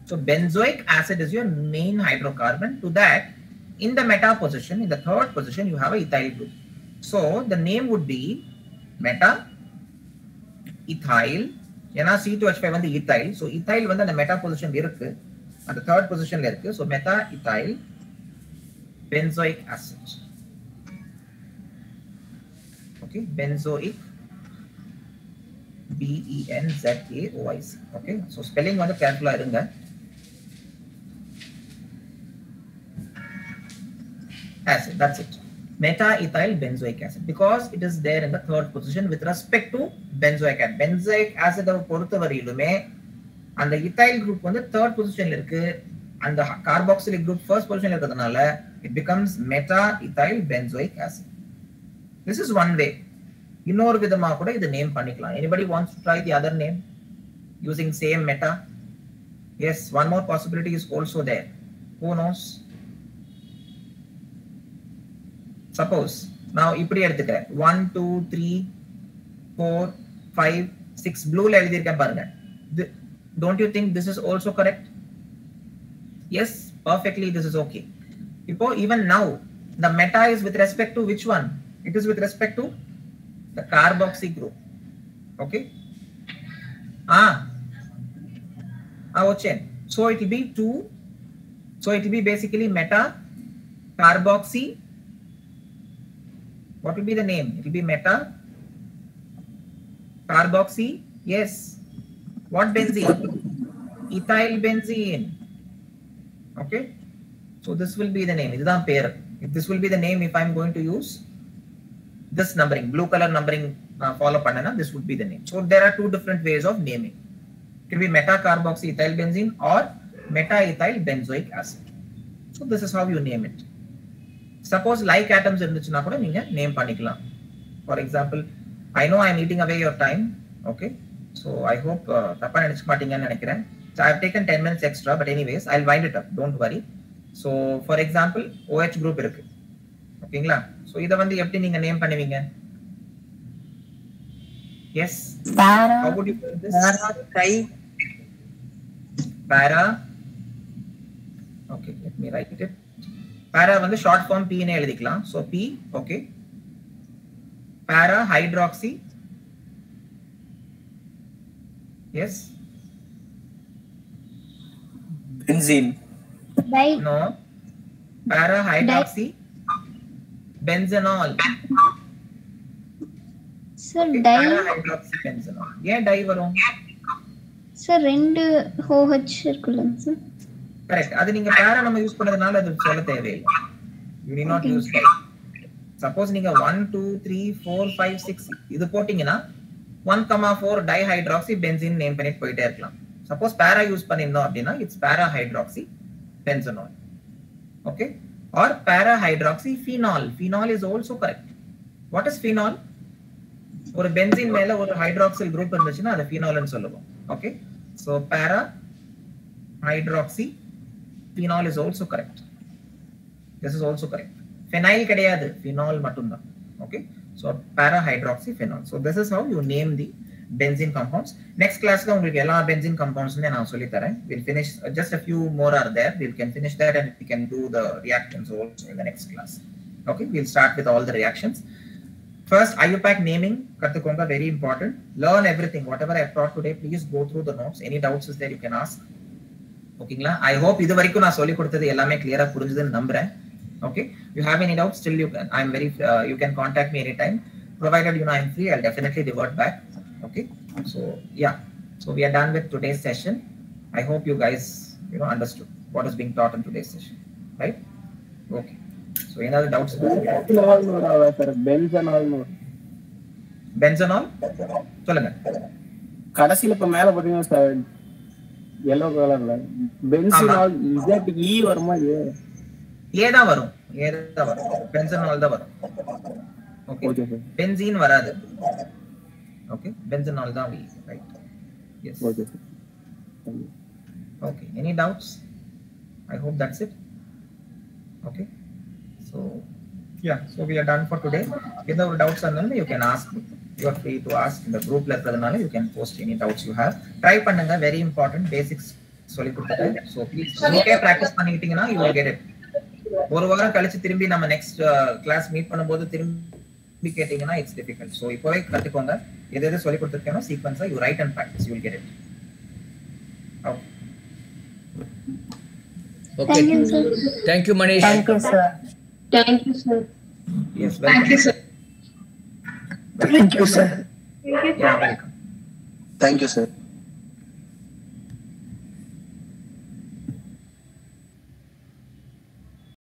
So benzoic acid is your main hydrocarbon. To that, in the meta position, in the third position, you have a ethyl group. So the name would be meta ethyl. ஏன்னா C2H5 வந்து ethyl. So ethyl வந்து அந்த meta position இருக்கு, அந்த third position ல இருக்கு. So meta ethyl benzoic acid. Okay, benzoic, BENZAOIC. Okay, so spelling வந்து careful-ஆ இருங்க. Acid, that's it. Meta ethyl benzoic acid, because it is there in the third position with respect to benzoic acid. Benzoic acid பொறுத்தவரையிலுமே அந்த ethyl group வந்து third positionல இருக்கு, அந்த carboxylic group first positionல இருக்கிறதுனால it becomes meta ethyl benzoic acid. This is one way. இன்னொரு விதமா கூட இது name பண்ணிக்கலாம். Anybody wants to try the other name using same meta? Yes, one more possibility is also there. Who knows? Suppose now இப்படி எடுத்துக்கிறேன் 1 2 3 4 5 6 ப்ளூல எழுதி இருக்கேன் பாருங்க. Don't you think this is also correct? Yes, perfectly this is okay. இப்போ even now The meta is with respect to which one? It is with respect to the carboxy group. Okay. Okay. So it will be 2. So it will be basically meta carboxy. What will be the name? It will be meta carboxy. Yes. What benzene? Ethyl benzene. Okay. So this will be the name. This will be the name if I'm going to use this numbering, blue color numbering follow panna, this would be the name. So there are 2 different ways of naming. It will be meta carboxy ethyl benzene or meta ethyl benzoic acid. So this is how you name it. Suppose like atoms irunduchuna kuda neenga name panikalam. For example, I know I am eating away your time. Okay. So I hope thappa nenichika mattinga nu nenikiren. So I have taken 10 minutes extra, but anyways I'll wind it up, don't worry. So for example, OH group irukku. ஓகேங்களா? So இத வந்து எப்படி நீங்க name பண்ணுவீங்க? Yes. Para. How would you put this? Para. Okay, let me write it. Para வந்து short form P னே எழுதிக்கலாம். So P, okay. Para hydroxy. Yes. Benzene. No. Para hydroxy. Benzenol. Sir, di. Para hydroxy benzenol. ஏன் tie வரும்? Sir, 2 OH இருக்குல்ல sir. Correct. அது நீங்க para நம்ம use பண்ணதுனால அது சொல்ல தேவையில்லை. You need not use dye. Suppose நீங்க 1 2 3 4 5 6 இது போடிங்கனா 1,4 dihydroxy benzene நேம் பண்ணிட்டு போயிட்டே இருக்கலாம். Suppose para யூஸ் பண்ணிருந்தோம் அப்படினா it's para hydroxy benzenol. Okay? Or para hydroxy phenol. Phenol is also correct. What is phenol? ஒரு benzene மேல ஒரு hydroxyl group இருந்துச்சுனா அது phenol ன்னு சொல்லுவோம். Okay? So para hydroxy phenol is also correct. This is also correct. Phenyl கிடையாது, phenol மட்டும்தான். Okay? So para hydroxy phenol. So this is how you name the benzene compounds. Next class la உங்களுக்கு எல்லா benzene compounds நான் சொல்லி தரேன். We'll finish just a few more are there. We can finish that and we can do the reactions also in the next class. Okay, we'll start with all the reactions. First, IUPAC naming கத்துக்கோங்க, very important. Learn everything whatever I taught today. Please go through the notes. Any doubts is there you can ask. ஓகேங்களா? I hope இது வரைக்கும் நான் சொல்லி கொடுத்தது எல்லாமே clear-ஆ புரிஞ்சதுன்னு நம்புறேன். Okay, you have any doubts still you can contact me anytime. Provided I'm free, I'll definitely revert back. Okay, so yeah, so we are done with today's session. I hope you guys understood what is being taught in today's session, right? Okay, so any other doubts? Benzenol சொல்லுங்க. கடைசில இப்ப மேல பாத்தீங்கன்னா sir yellow கலர்ல பென்சினால் ZE வருமா? ஏதா வரும், பென்சனால் தான் வரும். ஓகே, பென்சீன் வராது. Okay, benzenol தான் we, right? Yes. Okay. Okay, any doubts? I hope that's it. Okay, so yeah, so we are done for today. If there are doubts you can ask me. You are free to ask in the group level. You can post any doubts you have. Try pannunga, very important basics சொல்லி கொடுத்துட்டேன். So please okay practice பண்ணிட்டீங்கன்னா you will get it. ஒரு வாரம் கழிச்சு திரும்பி நம்ம next class meet பண்ணும்போது திரும்பி கேட்டிங்கன்னா it's difficult. So இப்போவே கத்துக்கோங்க. எது சொல்லி கொடுத்திருக்கேனோ சீக்வென்ஸா you write and practice, you will get it. Okay. Okay. Thank you, sir. Thank you, Manish. Thank you, sir. Thank you, sir. Yes, welcome. Thank you, sir. Thank you, sir. Thank you, sir. Yeah, welcome. Thank you, sir.